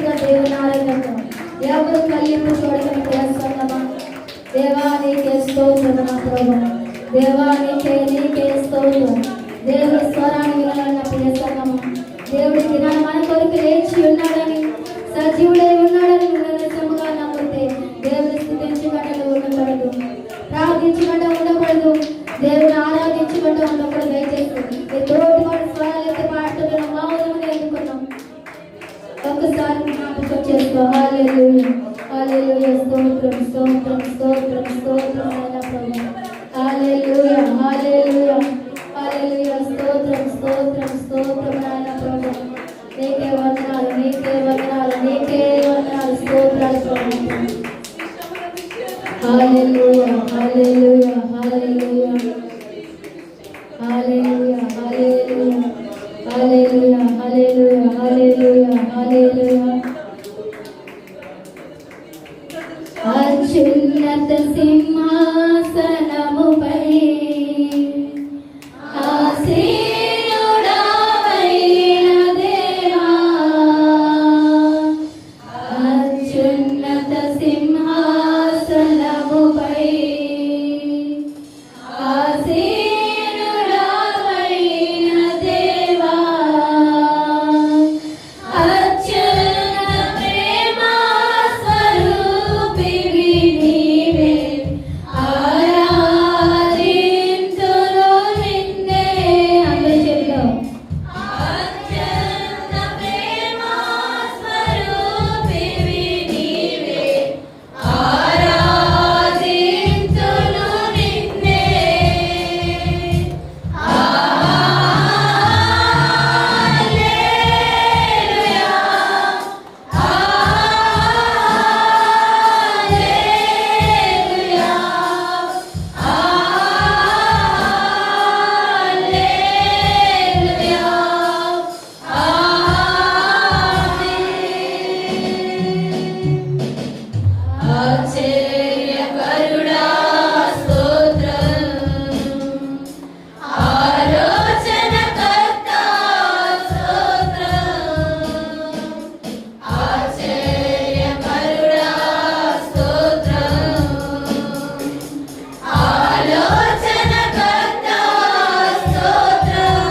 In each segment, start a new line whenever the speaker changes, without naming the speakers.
మంచిగా దేవుని ఆరాధనతో ఎవరు కలిపి చూడటం చేస్తున్నామా? దేవానికి స్తోత్రం నా ప్రభు, దేవానికి నీకే స్తోత్రం. దేవుని స్వరాన్ని వినాలని చేస్తున్నామా? దేవుడి దినాన్ని మన కొరకు లేచి ఉన్నాడని, సజీవుడై ఉన్నాడని నిజముగా నమ్మితే దేవుని స్థుతించకుండా ఉండకూడదు, ప్రార్థించకుండా ఉండకూడదు, దేవుని ఆరాధించకుండా ఉండకూడదు. దయచేసి ఈ తోటి వాడి స్వరాలైతే పాడుతున్న మౌనమును ఎన్నుకున్నాం. ఒక్కసారి జ్ఞాపకం చేసుకో. హల్లెలూయా, హల్లెలూయా, స్తోత్రం, స్తోత్రం, స్తోత్రం, స్తోత్రం అయినా ప్రభు. హల్లెలూయా, హల్లెలూయా, హల్లెలూయా, స్తోత్రం, స్తోత్రం, స్తోత్రం అయినా ప్రభు. నీకే వందనాలు, నీకే వందనాలు, నీకే వందనాలు, స్తోత్రాలు ప్రభు. హల్లెలూయా, హల్లెలూయా, హల్లెలూయా, హల్లెలూయా, హల్లెలూయా, హల్లెలూయా, హల్లెలూయా, హల్లెలూయా, హల్లెలూయా. అత్యున్నత సింహాసనముపై ఆసీనుడవైన దేవా, అత్యున్నత సింహాసనముపై ఆసీనుడవైన దేవా, అత్యున్నత ప్రేమ స్వరూపివి నీవే, ఆరాధింతును నిన్నే. అందరూ చెప్దాం. అత్యున్నత ప్రేమ స్వరూపివి నీవే, ఆరాధింతును నిన్నే. హల్లెలూయా, హల్లెలూయా, హల్లెలూయా, ఆమేన్. ఆశ్చర్యకరుడా స్తోత్రం, ఆలోచనకర్త స్తోత్రం, ఆశ్చర్యకరుడా స్తోత్రం, ఆలోచనకర్త స్తోత్రం,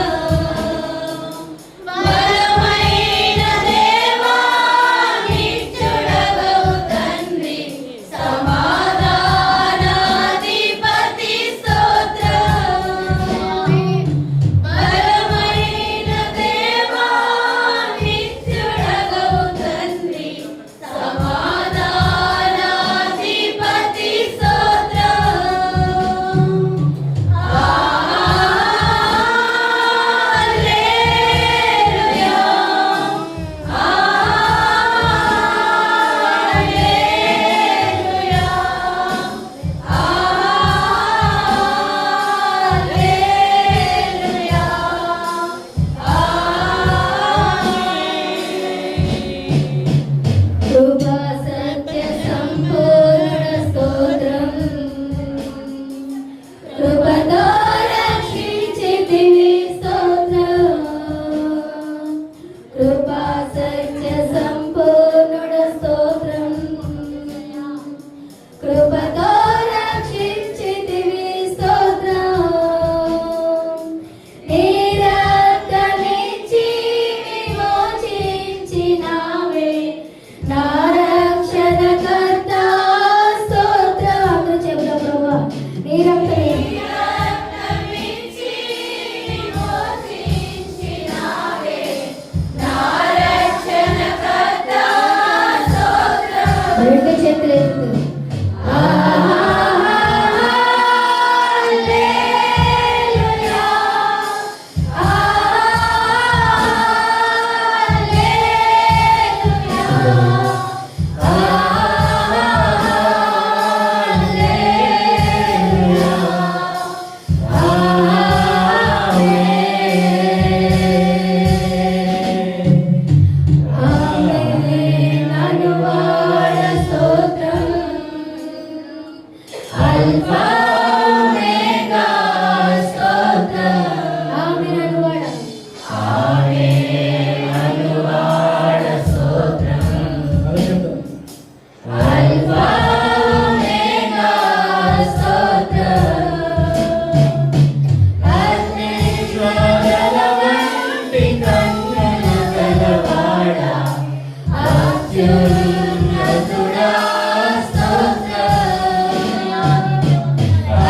బలమైన దేవా నిత్యుడగవు తండ్రి, సమాధానాధిపతి స్తోత్రం, బలమైన దేవా నిత్యుడగవు తండ్రి, సమాధానాధిపతి స్తోత్రం. హల్లెలూయా, హల్లెలూయా, హల్లెలూయా, ఆమేన్. కృపా సత్య సంపూర్ణ స్తోత్రం, కృపతో రక్షించితివి స్తోత్రం, కృపా సత్య సంపూర్ణ స్తోత్రం, కృపతో రక్షించితివి స్తోత్రం, నీ రక్తమిచ్చి విమోచించినావే నా రక్షణకర్త స్తోత్రం. అందరూ చెబుదాం ప్రభువా, నీ రక్తమిచ్చి విమోచించినావే నా రక్షణకర్త స్తోత్రం. రెండు చేతులు ఎత్తు. హల్లెలూయా, హల్లెలూయా, ఆమేన్. అనువాడ స్తోత్రం,
అత్యున్నతుడా స్తోత్రం,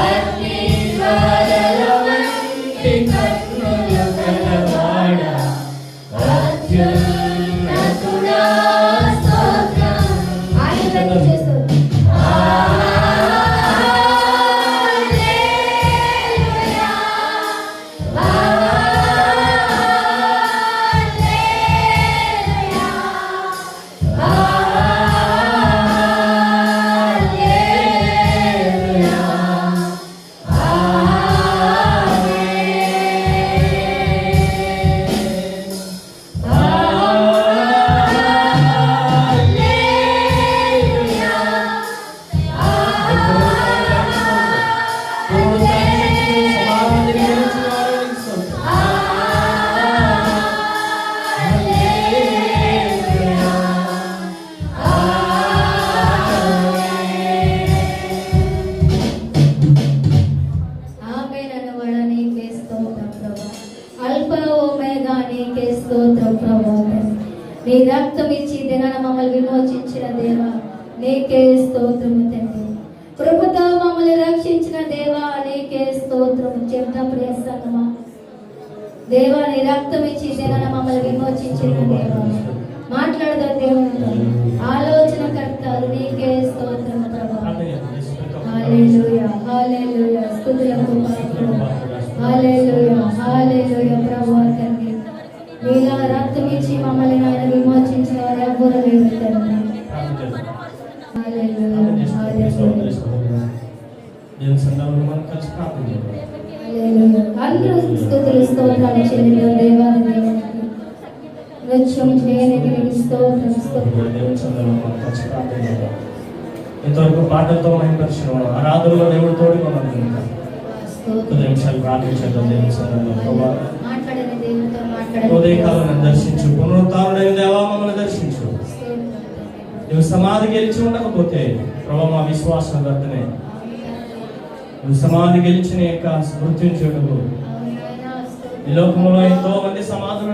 అగ్నిజ్వాలల వంటి కన్నులు గలవాడా, అత్యున్నతుడా స్తోత్రం.
ఆశీర్వాదం చేస్తూ నీ రక్తం ఇచ్చి దినాన మమ్మల్ని విమోచించిన దేవా నీకే స్తోత్రము తండ్రి. కృపతో మమ్మల్ని రక్షించిన దేవా నీకే స్తోత్రము. చెప్తా ప్రియ సంగమా, దేవా నీ రక్తం ఇచ్చి దినాన మమ్మల్ని విమోచించిన దేవా. మాట్లాడదా దేవునితో, ఆలోచనకర్త నీకే స్తోత్రము ప్రభా. హల్లెలూయా హల్లెలూయా, స్తుతులకు పాత్రుడు. హల్లెలూయా హల్లెలూయా ప్రభువా తండ్రి. నీలా రక్తం ఇచ్చి మమ్మల్ని ఆయన విమోచించిన వారు ఎవ్వరూ లేరు తండ్రి. హల్లెలూయా హల్లెలూయా. అందరూ స్తుతులు స్తోత్రాలు చెల్లిన దేవాది దేవునికి నృత్యం చేయనికి నీకు స్తోత్రం స్తోత్రం.
ఇంతవరకు పాటలతో మహిమపరిచిన ఆరాధనలో దేవుడు తోడుగా ఉన్నది కనుక నిమిషాలు ప్రార్థించడం దేవుని సన్నిధిలో
మాట్లాడని దేవునితో
ఉదయకాలను దర్శించు, పునరుత్థానుడైన దేవా మమ్మల్ని దర్శించు. నువ్వు సమాధి గెలిచి ఉండకపోతే ప్రభా మా విశ్వాసం వ్యర్థమే. నువ్వు సమాధి గెలిచిన యొక్క మృత్యుంచుటకు ఈ లోకంలో ఎంతో మంది సమాధులు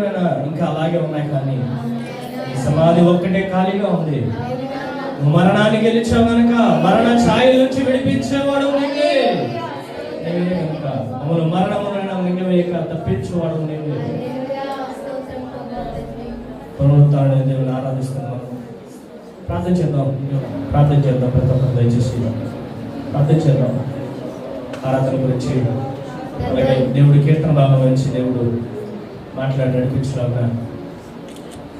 ఇంకా అలాగే ఉన్నాయి, కానీ ఈ సమాధి ఒక్కటే ఖాళీగా ఉంది. నువ్వు మరణాన్ని గెలిచావు కనుక మరణ ఛాయ నుంచి విడిపించేవాడు నీవే కనుక మమ్మల్ని మరణములను మింగవేయక తప్పించేవాడు నీవే. పునరుత్థానుడైన దేవుని ఆరాధిస్తున్నాం. ప్రార్థన చేద్దాం ప్రతి ఒక్కరు దయచేసి ప్రార్థన చేద్దాం. ఆరాధన గురించి అలాగే దేవుడి కీర్తన భాగం నుంచి దేవుడు మాట్లాడి నడిపించలాగా,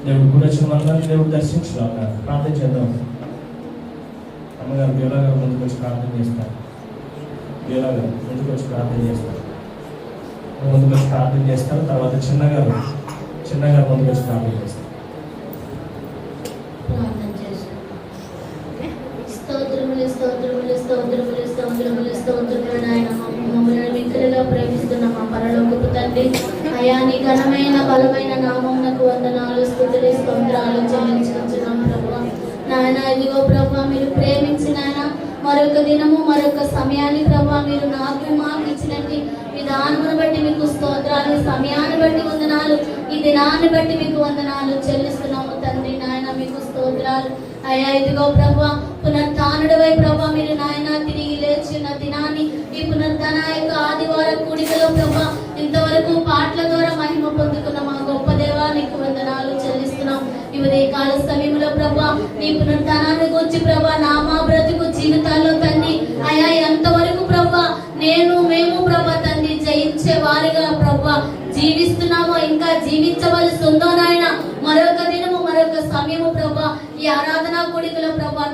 దేవుడు గురచిన మనల్ని దేవుడు దర్శించలాగా ప్రార్థన చేద్దాం. అమ్మగారు బీలా గారు ముందుకు వచ్చి ప్రార్థన చేస్తారు. బీలా గారు ముందుకు వచ్చి ప్రార్థన చేస్తారు. ముందుకు వచ్చి ప్రార్థన చేస్తారు. తర్వాత చిన్నగారు ముందుకు వచ్చి ప్రార్థన చేస్తారు.
స్తోత్రములు స్తోత్రములు స్తోత్రములు స్తోత్రములు స్తోత్రములు నాయన. మమ్మల్ని మిక్కిలిగా ప్రేమిస్తున్న మా పరలోకపు తండ్రి, అయా నీ ఘనమైన బలమైన నామమునకు వందనాలు స్తుతులు స్తోత్రాలు చెల్లించుకుంటున్నాం ప్రభువా. నాయన ఇదిగో ప్రభువా, మీరు ప్రేమించిన మరొక దినము మరొక సమయాన్ని ప్రభువా మీరు నాకు మాకు ఇచ్చినట్టు విధానమును బట్టి మీకు స్తోత్రాలు, సమయాన్ని బట్టి వందనాలు, ఈ దినాన్ని బట్టి మీకు వందనాలు చెల్లిస్తున్నాము తండ్రి. నాయన మీకు స్తోత్రాలు. అయ్యా ఇదిగో ప్రభువా, పునరుత్థానుడవై ప్రభువా మీరు నాయన తిరిగి లేచిన దినాన్ని, ఈ పునరుత్థాన యొక్క ఆదివారం కూడికలో ప్రభువా ఇంతవరకు పాటల ద్వారా మహిమ పొందుకున్న మా గొప్ప దేవా నీకు వందనాలు చెల్లిస్తున్నాం. ఈ ఉదయకాల సమయంలో ప్రభువా నీ పునరుత్థానాన్ని గురించి ప్రభువా మా బ్రతుకు జీవితాల్లో తండ్రి అయా ఎంతవరకు ప్రభువా మేము ప్రభువా తండ్రి జయించే వారిగా ప్రభువా జీవిస్తున్నామో, ఇంకా జీవించవలసి ఉందో నాయన. మరొక దినము మరొక సమయము ప్రభువా ఈ ఆరాధనా కూడికలో ప్రభువా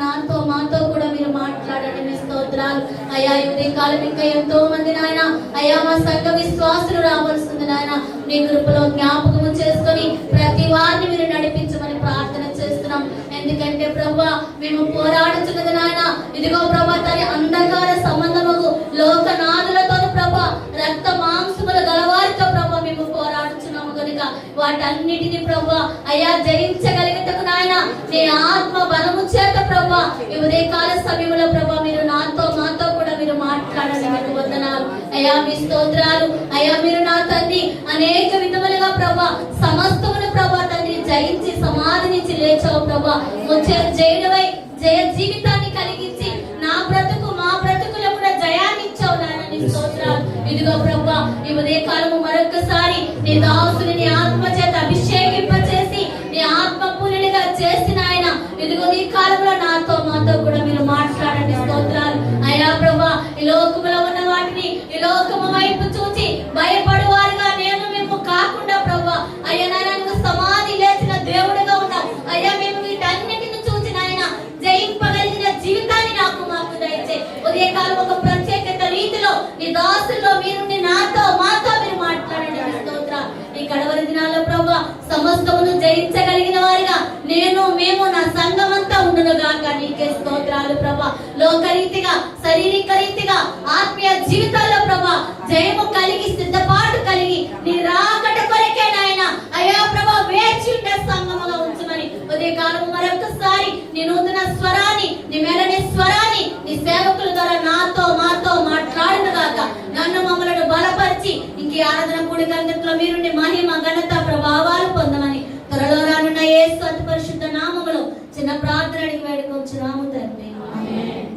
మాతో కూడా మీరు మాట్లాడండి. మీ స్తోత్రాలు అయ్యా. ఈ ఉదయకాలం ఇంకా ఎంతో మంది నాయన అయ్యా మా సంఘ విశ్వాసులు రావాల్సింది నాయన. నీ కృపలో జ్ఞాపకము చేసుకొని ప్రతి వారిని మీరు నడిపించమని ప్రార్థన చేస్తున్నాం. ఎందుకంటే ప్రభువా మేము పోరాడుతున్నది నాయన ఇదిగో ప్రభా తన అంధకార సంబంధముకు లోకనాథులతో ప్రభా రక్త మాంసముల గలవారితో ప్రభా మేము పోరాడుతున్నాము కనుక వాటన్నిటిని ప్రభా అయ్యా జయించగలిగేందుకు నాయన నీ ఆత్మ బలము చేత ప్రభా ఈ ఉదయకాల సమయంలో ప్రభా మీరు మాతో కూడా మీరు మాట్లాడండి. మీకు వందనాలు అయా మీ స్తోత్రాలు. అయా మీరు నా తండ్రి అనేక విధములుగా ప్రభా సమస్తమును ప్రభా తండ్రి జయించి సమాధి నుంచి లేచావు ప్రభా. వచ్చే జయుడవై జయ జీవితాన్ని కలిగించి నా బ్రతుకు మా బ్రతుకులో కూడా జయాన్ని ఇచ్చావు నాయన. నీ స్తోత్రాలు. ఇదిగో ప్రభా ఈ ఉదయ కాలము మరొకసారి నీ దాసుని నీ ఆత్మ చేత అభిషేకింపచేసి నీ ఆత్మ పూర్ణిగా చేసిన ఆయన ఇదిగో ఈ కాలంలో నాతో మాతో కూడా మీరు మాట్లాడండి. స్తోత్రాలు. అయ్యా ప్రభా ఈ లోకములో ఉన్న వాటిని ఈ లోకము వైపు చూసి భయపడు వారుగా నేను మేము కాకుండా ప్రభా అయ్యా నాయన సమాధి లేచిన దేవుడుగా ఉన్నాం. అయ్యా మేము వీటన్నిటిని చూసి నాయన జయింపగలిగిన జీవితాన్ని నాకు మాకు దయచే. ఉదయకాలం ఒక ప్రత్యేకత రీతిలో నీ దాసుల్లో మీరు నాతో మాతో మీరు మాట్లాడండి. స్తోత్రాలు. ఈ కడవరి దినాల్లో ప్రభా సమస్తమును జయించగలిగిన వారిగా నేను మేము నా సంఘమంతా ఉండును గాక. నీకే స్తోత్రాలు ప్రభా. లోకరీతిగా శారీరక రీతిగా ఆత్మీయ జీవితాల్లో ప్రభా జయము కలిగి సిద్ధపాటు కలిగి నీ రాకడ కొరకే నాయన అయ్యా ప్రభా వేచి ఉండే సంఘముగా ఉంచమని ఉదయకాలము మరొకసారి నీ నూతన స్వరాన్ని నీ మెలని స్వరాన్ని నీ సేవకుల ద్వారా నాతో మాతో మాట్లాడును గాక. నన్ను మమ్మలను బలపరిచి ఇంక ఆరాధన కూడిక అంతట్లో మీరు మహిమ ఘనత ప్రభావాలు పొందమని త్వరలో రానున్న యేసు అతి పరిశుద్ధ నామములో చిన్న ప్రార్థన అడిగి వేడుకొచ్చున్నాము తండ్రి. ఆమేన్.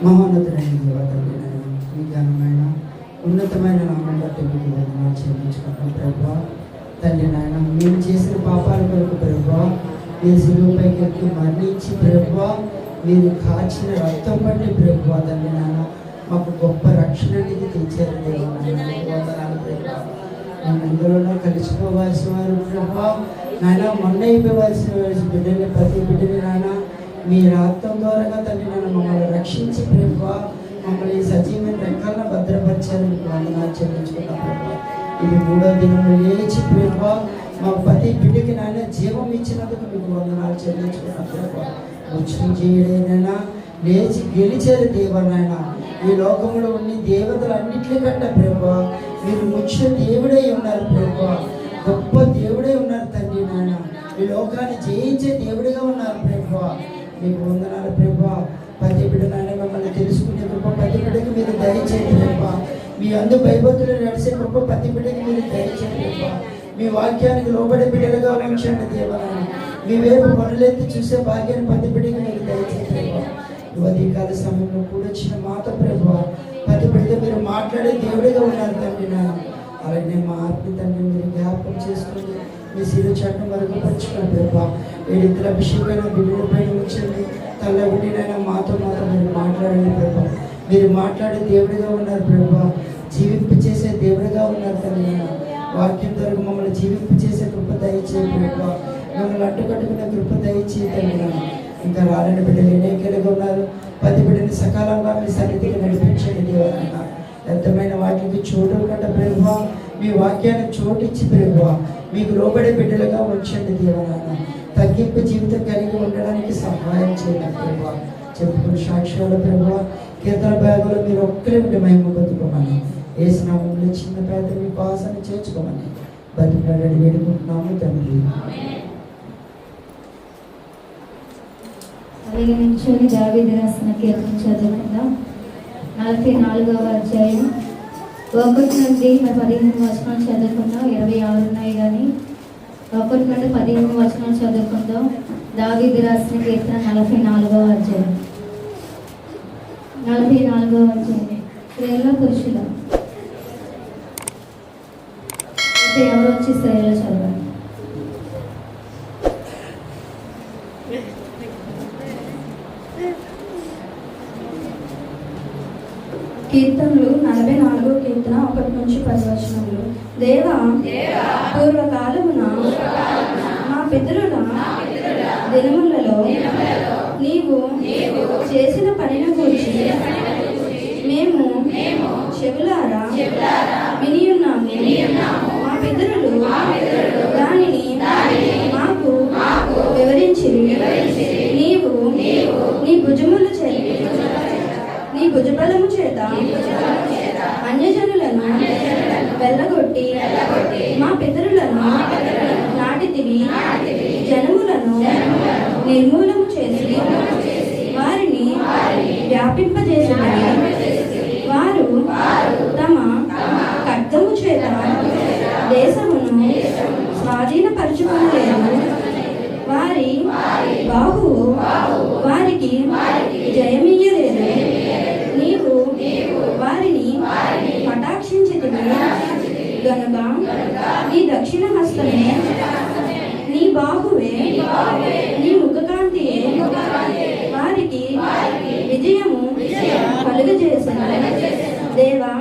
మహోన్నతుడైన దేవ తండ్రి మీ ఘనమైన ఉన్నతమైన నామం బట్టి మీకు వందనాలు చెల్లించుకుంటాం ప్రభా. తండ్రి నాయన మేము చేసిన పాపాల కొరకు ప్రభా మీరు శిలువపైకి ఎక్కి మరణించి ప్రభా మీరు కాచిన రక్తం బట్టి ప్రభా తండ్రి నాయన మాకు గొప్ప రక్షణ అనేది తెచ్చారు దేవ. వందనాలు ప్రభా. మేము అందులోనే కలిసిపోవాల్సిన వారు ప్రభా నాయన మొన్న అయిపోవాల్సిన బిడ్డని ప్రతి బిడ్డని నాయన మీ రక్తం ద్వారా తండ్రి నన్ను మమ్మల్ని రక్షించి ప్రభా మమ్మల్ని సజీవమైన రెక్కలను భద్రపరిచారు. మీకు వందనాలు చెల్లించుకున్నాం ప్రభా. ఇది 3వ దినము లేచి ప్రభా మా ప్రతి బిడ్డకి నాయన జీవం ఇచ్చినందుకు మీకు వందనాలు చెల్లించుకున్నాం ప్రభా. వచ్చిన చేయడైనా లేచి గెలిచారు దేవ నాయన. ఈ లోకంలో ఉన్న దేవతలు అన్నింటికంటే ప్రభా మీరు ముఖ్య దేవుడై ఉన్నారు ప్రభా. గొప్ప దేవుడై ఉన్నారు తండ్రి నాయన. ఈ లోకాన్ని జయించే దేవుడిగా ఉన్నారు ప్రభా. మీకు వందనాలు ప్రభా. ప్రతి బిడ్డ నాయన మిమ్మల్ని తెలుసుకునే గొప్ప ప్రతి బిడ్డకి మీరు దయచేయండి ప్రభా. మీ అందు భయభక్తులు నడిచే గొప్ప ప్రతి బిడ్డకి మీరు దయచేయండి ప్రభా. మీ వాక్యానికి లోబడే బిడ్డలుగా ఉంచండి దేవనాయన. మీ వైపు పనులెత్తి చూసే భాగ్యాన్ని ప్రతి బిడ్డకి మీరు దయచేయండి ప్రభా. ఉదయకాల సమయంలో కూడా వచ్చిన మాతో ప్రభా ప్రతి బిడ్డతో మీరు మాట్లాడే దేవుడిగా ఉన్నారు తండ్రి నాయన. అలాగే మా ఆత్మ తండ్రి మీరు జ్ఞాపకం చేసుకుని మీ శిర చాటును మరుగుపరచుకుని ప్రభా. ఏడిద్దరు అభిషేకాన్ని బిడ్డల పైన ఉంచండి. తల్ల ఉండినైనా మాతో మీరు మాట్లాడండి ప్రభా. మీరు మాట్లాడే దేవుడిగా ఉన్నారు ప్రభా. జీవింపు చేసే దేవుడిగా ఉన్నారు తండ్రి. వాక్యం ద్వారా మమ్మల్ని జీవింపు చేసే కృప దయచేయ ప్రభా. మమ్మల్ని అడ్డుకట్టుకునే కృప దయచేయ తండ్రి. ఇంకా రాలని బిడ్డలు అనేకలుగా ఉన్నారు. ప్రతి బిడ్డని సకాలంగా మీ సన్నిధికి నడిపించండి దేవరైనా. వ్యర్థమైన వాటికి చోటు కంటే ప్రభా మీ వాక్యానికి చోటిచ్చి ప్రభా మీకు లోబడే బిడ్డలుగా ఉంచండి దేవరైనా. తగ్గింపు జీవితం కలిగి ఉండడానికి సహాయం చేయండి ప్రభా. చెప్పుకుని సాక్ష్యాలు ప్రభా కీర్తన భాగంలో మీరు ఒక్కరే ఉండి మహిమ బతుకోమని ఏసునామంలో చిన్న పేద మీ పాసాన్ని చేర్చుకోమని బతుకులాడని వేడుకుంటున్నాము తండ్రి.
అలాగే నిల్చొని దావీదు రాసిన కీర్తన చదువుకుందాం. 44వ అధ్యాయం 1 నుండి 15 వచనాలు చదువుకుందాం. 26 ఉన్నాయి కానీ 1 నుండి 15 వచనాలు చదువుకుందాం. దావీదు రాసిన కీర్తన 44వ అధ్యాయం 44వ అధ్యాయం. స్త్రీల పురుషుల ఎవరు వచ్చి స్త్రీల చదవండి.
కీర్తనలు 44వ కీర్తన 1 నుంచి 10 వచనములు. దేవా పూర్వకాలమున మా పితరుల దినములలో నీవు చేసిన పనిని గురించి మేము చెవులారా వినియున్నాము. మా పితరులు దానిని మాకు వివరించిరి. నీవు నీ భుజములు చెల్లి నీ భుజబలము చేత అన్యజనులను వెళ్ళగొట్టి మా పితరులను నాటితివి. జనములను నిర్మూలము చేసి వారిని వ్యాపింపజేసినవి. వారు తమ ఖడ్గము చేత దేశమును స్వాధీనపరచుకోలేదు. వారి బాహువు వారికి జయమియ్యలేదు. నీవు వారిని కటాక్షించితివి గనుక నీ దక్షిణ హస్తమే, నీ బాహువే, నీ ముఖకాంతియే వారికి విజయము కలుగజేసెను. దేవా,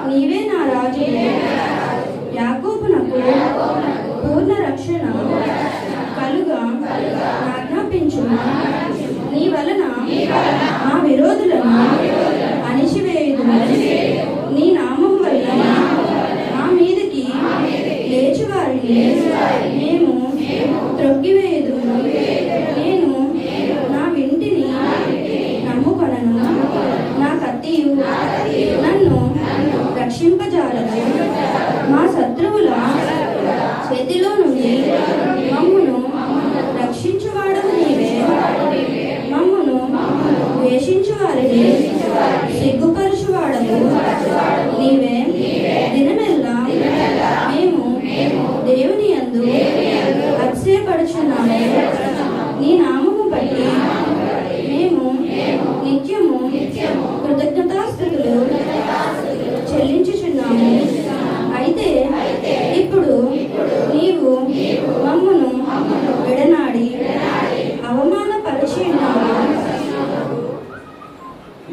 నీవే నా రాజు. యాకోబునకు పూర్ణ రక్షణ కలుగా ఆజ్ఞాపించుము. నీ వలన మా విరోధులను అణిచివేయుదుము. నీ నామం వల్ల మా మీదకి లేచి వారిని మేము త్రొక్కివేయుదుము. నేను నా వింటిని నమ్ముకొనను. నా కత్తియు నన్ను రక్షింపజాలదు. మా శత్రువుల చేతిలో నుండి మమ్మును రక్షించువాడవు నీవే. మమ్మును ద్వేషించు వారిని సిగ్గుపరచువాడవు నీవే. దినమెల్లా మేము దేవుని యందు అతిశయపడుచున్నాము. నీ నామము బట్టి మేము నిత్యము కృతజ్ఞతాస్తుతులు చెల్లించుచున్నాము. అయితే ఇప్పుడు నీవు మమ్మును విడనాడి అవమానపరిచి ఉన్నావు.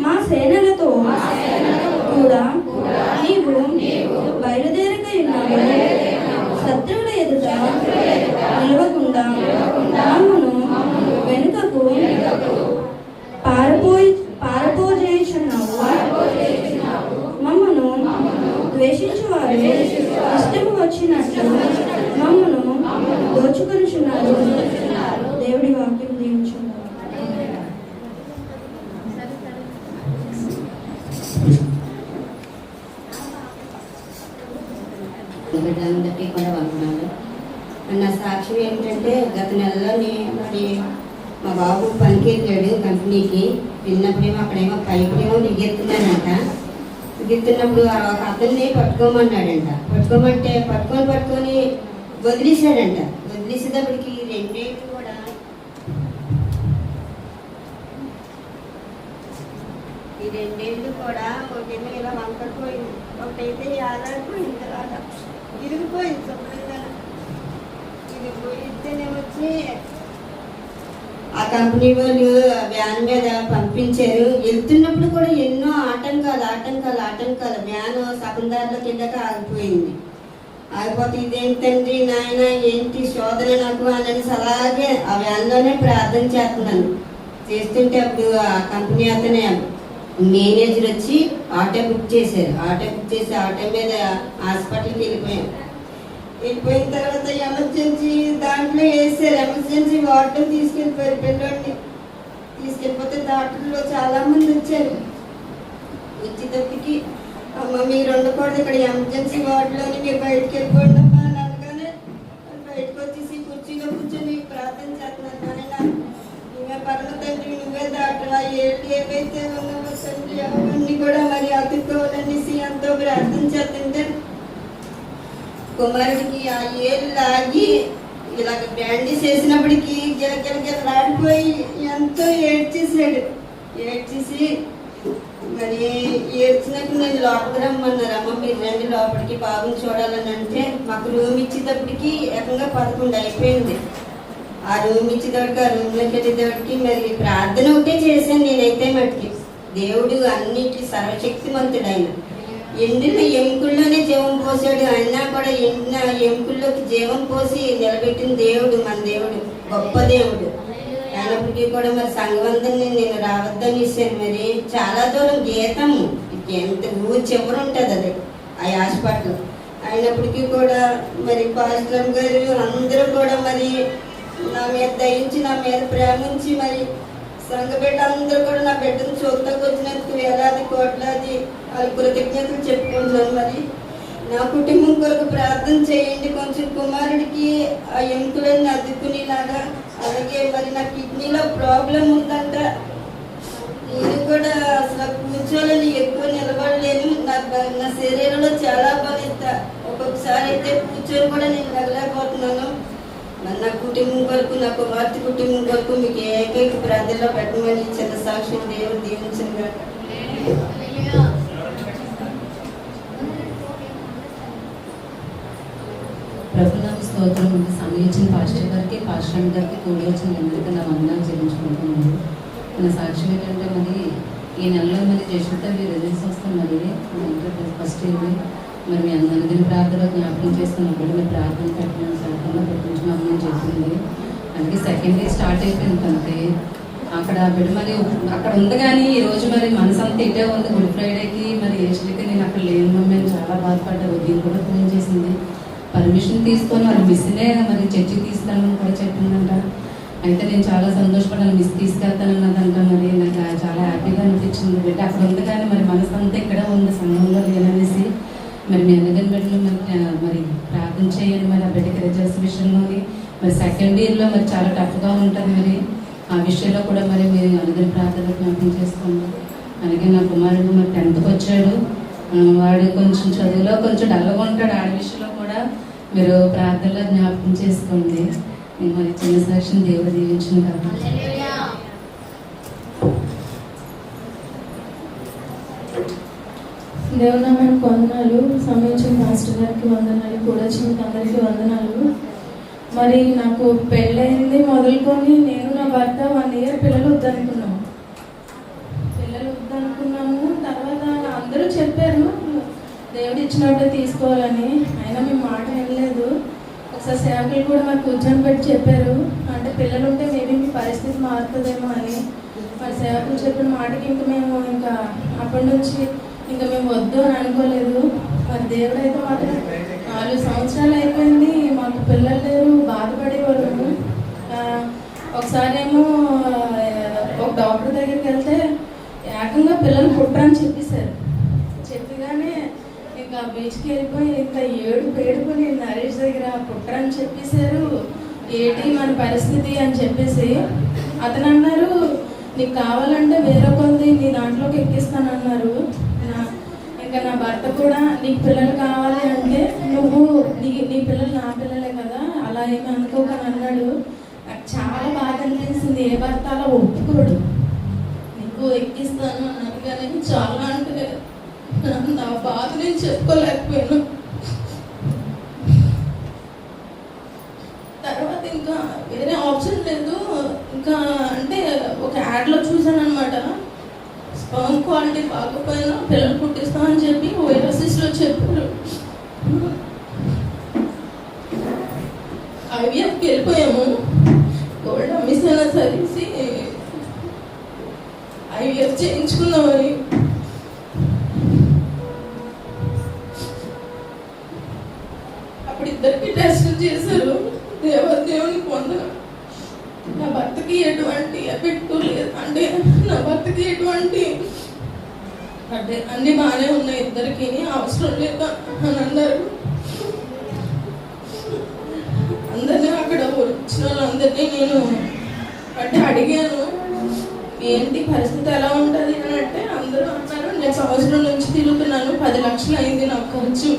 మా సేనలతో కూడా నీవు బయలుదేరక ఉన్నావు. శత్రువుల ఎదుట నిలవకుండా మమ్మును వెనుకకు పారపోజేయుచున్నావు. మమ్మను ద్వేషించువారు ఇష్టము వచ్చినట్లు మమ్మను దోచుకొనుచున్నారు. దేవుడి వాక్యం దీవించున్నారు.
అందరికీ కూడా వందనాలు. నా సాక్ష్యం ఏంటంటే గత నెలలో మరి మా బాబు పనికి వెళ్ళాడు కంపెనీకి. వెళ్ళినప్పుడేమో అక్కడేమో పైపులేమో దిగెత్తున్నాడంట. దిగుతున్నప్పుడు ఒక అతన్ని పట్టుకోమన్నాడంట. పట్టుకోమంటే పట్టుకొని వదిలేశాడంట. వదిలేసేటప్పటికి రెండేళ్ళు కూడా ఈ రెండేళ్ళు కూడా ఒకటేమో ఇలా వంకడిపోయింది, ఒకటైతే ఆలాడిపోయింది, తర్వాత ఇరిగిపోయింది. శుభ్రంగా ఇరిగిపోయితేనే వచ్చి ఆ కంపెనీ వాళ్ళు వ్యాన్ మీద పంపించారు. వెళ్తున్నప్పుడు కూడా ఎన్నో ఆటంకాలు. వ్యాన్ సగం దారిలో కిందక ఆగిపోయింది. ఆగిపోతే ఇదేంటండి నాయన ఏంటి శోధన నాకు అని అలాగే ఆ వ్యాన్లోనే ప్రార్థన చేస్తున్నాను. చేస్తుంటే అప్పుడు ఆ కంపెనీ అతనే మేనేజర్ వచ్చి ఆటో బుక్ చేశారు. ఆటో మీద హాస్పిటల్కి వెళ్ళిపోయిన తర్వాత ఎమర్జెన్సీ దాంట్లో వేసారు. ఎమర్జెన్సీ వార్డులో తీసుకెళ్ళిపోయారు. పిల్లోడిని తీసుకెళ్ళిపోతే డాక్టర్లు చాలా మంది వచ్చారు. వచ్చేటప్పటికి అమ్మ మీరు ఉండకూడదు ఇక్కడ ఎమర్జెన్సీ వార్డులోని, మీరు బయటకు వెళ్ళిపోండి అమ్మా అని అనగానే బయటకు వచ్చేసి కుర్చీలో కూర్చొని ప్రార్థన చేస్తున్నారు. నాయన నువ్వే పరమ తండ్రి, నువ్వే డాక్టర్, ఏవైతే ఉన్నావో తండ్రి అవన్నీ కూడా మరి అతుక్కోవాలనేసి ఎంతో ప్రార్థన చేస్తుంటే కుమారుడికి ఆ ఏళ్ళు లాగి ఇలాగ బ్యాండేజ్ చేసినప్పటికీ గిలగిలగిలాడిపోయి ఎంతో ఏడ్చేసాడు. ఏడ్చేసి మరి ఏడ్చినట్టు నేను లోపలికి రమ్మన్నారు. అమ్మ మీరు రండి లోపలికి బాబుని చూడాలని అంటే మాకు రూమ్ ఇచ్చేటప్పటికి ఏకంగా 11 అయిపోయింది. ఆ రూమ్ ఇచ్చేటప్పటికి ఆ రూమ్లోకి వెళ్ళేటప్పటికి మరి ప్రార్థన ఒకటే చేశాను నేనైతే మటుకి. దేవుడు అన్నిటికీ సర్వశక్తిమంతుడు ఆయన. ఎండిన ఎముకల్లోనే జీవం పోసాడు. అయినా కూడా ఎండిన ఎముకల్లోకి జీవం పోసి నిలబెట్టిన దేవుడు మన దేవుడు, గొప్ప దేవుడు. అయినప్పటికీ కూడా మరి సంఘవంతుని నేను రావద్దని ఇచ్చాను. మరి చాలా దూరం గీతము ఎంత ఊరు చివరి ఉంటుంది అది ఆ హాస్పిటల్. అయినప్పటికీ కూడా మరి పాస్టర్ గారు అందరూ కూడా మరి నా మీద దయించి నా మీద ప్రేమించి మరి సంఘ బిడ్డ అందరూ కూడా నా బిడ్డను చూడటానికి వచ్చినందుకు వేలాది కోట్లాది వాళ్ళ కృతజ్ఞతలు చెప్పుకుంటున్నాను. మరి నా కుటుంబం కొరకు ప్రార్థన చేయండి. కొంచెం కుమారుడికి ఆ ఎముకలను అద్దుకునేలాగా. అలాగే మరి నా కిడ్నీలో ప్రాబ్లం ఉందంట. నేను కూడా అసలు కూర్చోలేని, ఎక్కువ నిలబడలేను. నా శరీరంలో చాలా బలిస్తా. ఒక్కొక్కసారి అయితే కూర్చొని కూడా నేను వెళ్ళలేకపోతున్నాను. మరి నా కుటుంబం కొరకు, నా కుమార్తె కుటుంబం కొరకు మీకు ఏకైక ప్రార్థనలో పెట్టమని చిన్న సాక్షి దేవుడు దీవించను.
ప్రభునామ స్తోత్రం. సమయించిన పాస్టర్ గారికి, పాస్టర్ గారికి, కూడి వచ్చిన అందరికీ నా వందనాలు చెల్లించుకుంటున్నాను. మన సాక్ష్యం ఏంటంటే మరి ఈ నెలలో మరి జషుతవి రిజల్ట్స్ వస్తాయి. మరి ఫస్ట్ ఇయర్ మరి మీ అందరికీ ప్రార్థనలో జ్ఞాపకం చేసుకున్నప్పుడు మీరు ప్రార్థన పెట్టించమని చెప్పింది. అందుకే సెకండ్ డే స్టార్ట్ అయిపోయింది కంటే అక్కడ బిడ్డ మరి అక్కడ ఉంది. కానీ ఈరోజు మరి మనసంతా ఇటే ఉంది. గుడ్ ఫ్రైడేకి మరి ఏష్లకి నేను అక్కడ లేని మమ్మల్ని చాలా బాధపడ్డారు. దీన్ని కూడా ఫోన్ చేసింది. పర్మిషన్ తీసుకొని వాళ్ళు మిస్నే మరి చర్చికి తీసుకెళ్ళమని కూడా చెప్పిందంట. అయితే నేను చాలా సంతోషపడ్డాను. మిస్ తీసుకెళ్తానన్నదంట. మరి నాకు చాలా హ్యాపీగా అనిపించింది. బిడ్డ అక్కడ ఉంది కానీ మరి మనసంతా ఇక్కడే ఉంది, సంఘంలో లేననేసి మరి మీ అందరిని బిడ్డలు మరి ప్రార్థన చేయండి. మరి ఆ బిడ్డకి రిజల్ట్స్ విషయంలోని మరి సెకండ్ ఇయర్లో మరి చాలా టఫ్గా ఉంటుంది. మరి ఆ విషయంలో కూడా మరి మీరు అందరి ప్రార్థనలు జ్ఞాపకం చేసుకోండి. అలాగే నా కుమారుడు మరి 10th వచ్చాడు. వాడు కొంచెం చదువులో కొంచెం డల్గా ఉంటాడు. ఆడ విషయంలో కూడా మీరు ప్రార్థనలో జ్ఞాపకం చేసుకోండి. మరి చిన్న సాక్ష్యం దేవుడు దీవించిన కాబట్టి
దేవునామానికి వందనాలు. సమయించిన మాస్టర్ గారికి వందనాలు, కూడా వచ్చిన అందరికీ వందనాలు. మరి నాకు పెళ్ళయింది మొదలుకొని నేను నా భర్త 1 year పిల్లలు వద్దనుకున్నాము. తర్వాత అందరూ చెప్పారు దేవుడు ఇచ్చినట్టు తీసుకోవాలని. అయినా మేము మాట వినలేదు. ఒకసారి సేవకులు కూడా మాకు కూర్చొని పెట్టి చెప్పారు, అంటే పిల్లలు ఉంటే మేబీ మీ పరిస్థితి మారుతుందేమో అని. మరి సేవకులు చెప్పిన మాటకి మేము అప్పటి నుంచి మేము వద్దు అని అనుకోలేదు. మరి దేవుడు అయితే మాత్రం 4 సంవత్సరాలు అయిపోయింది, మాకు పిల్లలు లేరు, బాధపడేవాళ్ళము. ఒకసారి ఏమో ఒక డాక్టర్ దగ్గరికి వెళ్తే ఏకంగా పిల్లలు పుట్టరని చెప్పేశారు. చెప్పగానే బీచ్కి వెళ్ళిపోయి ఏడుకొని నరేష్ దగ్గర పుట్టరని చెప్పేశారు. ఏంటి మన పరిస్థితి అని చెప్పేసి అతను అన్నారు, నీకు కావాలంటే వేరొకరిది నీ దాంట్లోకి ఎక్కిస్తానన్నారు. నా భర్త కూడా నీకు పిల్లలు కావాలి అంటే నువ్వు నీ పిల్లలు నా పిల్లలే కదా, అలా ఏమి అనుకోకని అన్నాడు. నాకు చాలా బాధ అనిపించింది. ఏ భర్త అలా ఒప్పుకోడు. నీకు ఎక్కిస్తాను అన్నారు కానీ చాలా అంటే నా బాధ నేను చెప్పుకోలేకపోయాను. తర్వాత వేరే ఆప్షన్ లేదు. అంటే ఒక యాడ్లో చూసాను అనమాట. స్పర్మ్ క్వాలిటీ బాగోపోయినా పిల్లలు పుట్టిస్తామని చెప్పి ఓఎస్ఎస్లో చెప్పారు. ఐవీఎఫ్కి వెళ్ళిపోయాము. గోల్డ్ అమ్మిసైనా సరేసి ఐవీఎఫ్ చేయించుకుందామని. అప్పుడు ఇద్దరికి టెస్టులు చేశారు. దేవుని పొందన నా భర్తకి ఎటువంటి ఎఫెక్ట్ లేదు. అంటే నా భర్తకి ఎటువంటి అంటే అన్ని బాగానే ఉన్నాయి, ఇద్దరికి అవసరం లేదు అని అన్నారు. అందరినీ అక్కడ వచ్చిన వాళ్ళందరినీ నేను అంటే అడిగాను, ఏంటి పరిస్థితి ఎలా ఉంటుంది అని అంటే అందరూ అన్నారు, నేను సంవత్సరం నుంచి తిరుగుతున్నాను, 10 లక్షలు అయింది నాకు ఖర్చు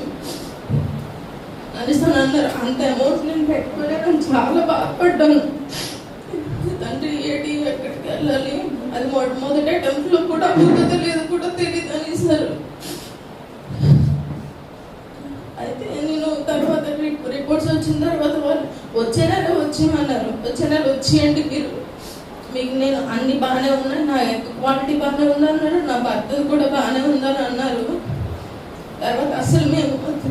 అని అన్నారు. అంత అమౌంట్ నేను పెట్టుకోలేక చాలా బాధపడ్డాను. తండ్రి ఏంటి ఎక్కడికి వెళ్ళాలి, అది మొదటి అటెంప్ట్లో కూడా అవుతుందో లేదో కూడా తెలియదు అనేసారు. అయితే నేను తర్వాత రిపోర్ట్స్ వచ్చిన తర్వాత వాళ్ళు వచ్చే నెల వచ్చేయమన్నారు. వచ్చే నెల వచ్చేయండి మీరు, మీకు నేను అన్ని బాగానే ఉన్నాయి, నా క్వాలిటీ బాగానే ఉందన్నారు, నా భర్త కూడా బాగానే ఉందని అన్నారు. తర్వాత అసలు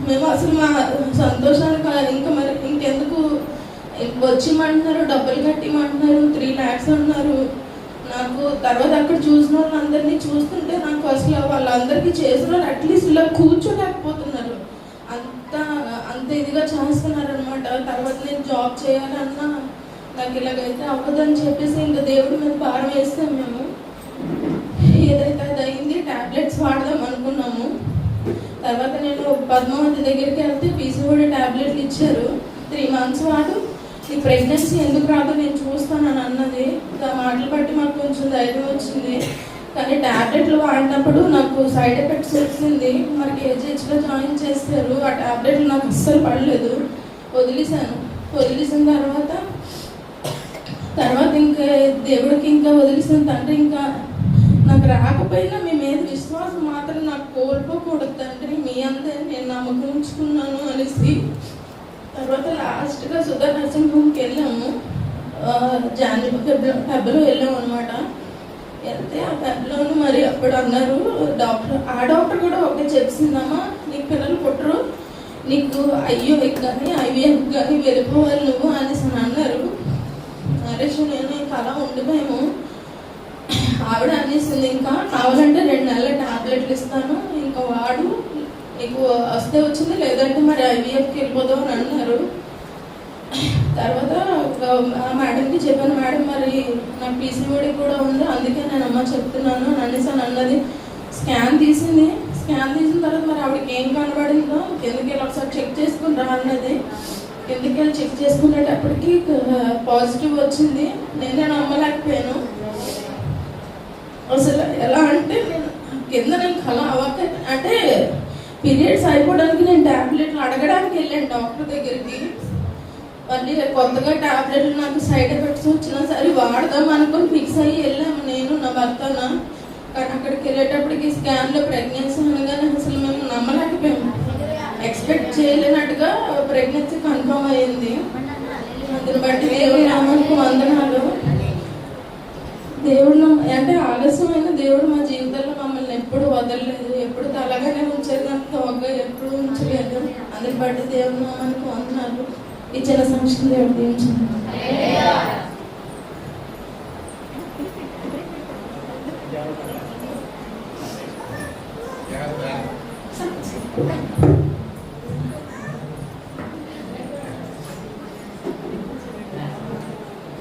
మేము అసలు మా సంతోషానికి ఇంకా మరి ఇంకెందుకు వచ్చిమంటున్నారు, డబ్బులు కట్టిమంటున్నారు, 3 lakhs అన్నారు. నాకు తర్వాత అక్కడ చూసిన వాళ్ళందరినీ చూస్తుంటే నాకు అసలు వాళ్ళందరికీ చేసిన వాళ్ళు అట్లీస్ట్ ఇలా కూర్చోలేకపోతున్నారు, అంత ఇదిగా చేస్తున్నారు అనమాట. తర్వాత నేను జాబ్ చేయాలన్నా నాకు ఇలాగైతే అవ్వదని చెప్పేసి ఇంకా దేవుడి మీద భారం వేస్తాం మేము. ఏదైతే అది అయింది, టాబ్లెట్స్ వాడదాం అనుకున్నాము. తర్వాత నేను పద్మావతి దగ్గరికి వెళ్తే పీసీఓడి టాబ్లెట్లు ఇచ్చారు. 3 months వాడు, ఈ ప్రెగ్నెన్సీ ఎందుకు రాదో నేను చూస్తానని అన్నది. ఆ మాటలు బట్టి మాకు కొంచెం ధైర్యం వచ్చింది. కానీ టాబ్లెట్లు వాడినప్పుడు నాకు సైడ్ ఎఫెక్ట్స్ వచ్చింది. మరి కేజీహెచ్లో జాయిన్ చేస్తారు. ఆ టాబ్లెట్లు నాకు అస్సలు పడలేదు, వదిలేసిన తర్వాత ఇంకా దేవుడికి ఇంకా వదిలేసిన తండ్రి, ఇంకా నాకు రాకపోయినా మీ మీద విశ్వాసం మాత్రం నాకు కోల్పోకూడదు తండ్రి, మీ అందరూ నేను నమ్మకం ఉంచుకున్నాను అనేసి. తర్వాత లాస్ట్గా సుధా నర్సింగ్ హోమ్కి వెళ్ళాము. ఫెబ్రవరిలో వెళ్ళాము అనమాట. వెళ్తే ఆ ఫెబ్లోను మరి అప్పుడు అన్నారు డాక్టర్ కూడా ఒకటే చెప్పిందమ్మా, నీకు పిల్లలు పుట్టరు, నీకు ఐఓఎక్ కానీ ఐవీఎఫ్ కానీ వెళ్ళిపోవాలి నువ్వు అనేసి అని అన్నారు. నరేష్ నేను ఇంకా అలా ఉండిపోయాము. ఆవిడ అనేసింది, ఇంకా కావాలంటే 2 నెలల టాబ్లెట్లు ఇస్తాను, ఇంకా వాడు, నీకు వస్తే వచ్చింది, లేదంటే మరి ఐవీఎఫ్కి వెళ్ళిపోదాం అని అన్నారు. తర్వాత మేడంకి చెప్పాను, మేడం మరి నాకు పీసీఓడి కూడా ఉంది, అందుకే నేను అమ్మ చెప్తున్నాను అని అనేసి అని అన్నది. స్కాన్ తీసిన తర్వాత మరి ఆవిడకి ఏం కనబడిందో కిందకి వెళ్ళి ఒకసారి చెక్ చేసుకుంటా అన్నది. కిందకి వెళ్ళి చెక్ చేసుకునేటప్పటికి పాజిటివ్ వచ్చింది. నేనే నమ్మలేకపోయాను అసలు. ఎలా అంటే నేను కళ అంటే పీరియడ్స్ అయిపోవడానికి నేను టాబ్లెట్లు అడగడానికి వెళ్ళాను డాక్టర్ దగ్గరికి. మళ్ళీ కొత్తగా టాబ్లెట్లు నాకు సైడ్ ఎఫెక్ట్స్ వచ్చినా సరే వాడదాం అనుకుని ఫిక్స్ అయ్యి వెళ్ళాము నేను, నా భర్తన. కానీ అక్కడికి వెళ్ళేటప్పటికి స్కాన్లో ప్రెగ్నెన్సీ అనగానే అసలు మేము నమ్మలేకపోయాము. ఎక్స్పెక్ట్ చేయలేనట్టుగా ప్రెగ్నెన్సీ కన్ఫర్మ్ అయ్యింది. అందుని బట్టి దేవుడి నామానికి వందనాలు. దేవుడు అంటే ఆలస్యమైన దేవుడు మా జీవితంలో మమ్మల్ని ఎప్పుడు వదలలేదు, ఎప్పుడు తలగానే ఉంచారు కానీ తోగా ఎప్పుడు ఉంచలేదు. అందుని బట్టి దేవుడి నామానికి వందనాలు. ఇచ్చిన సంక్షేమ దేవుడు దీవించండి.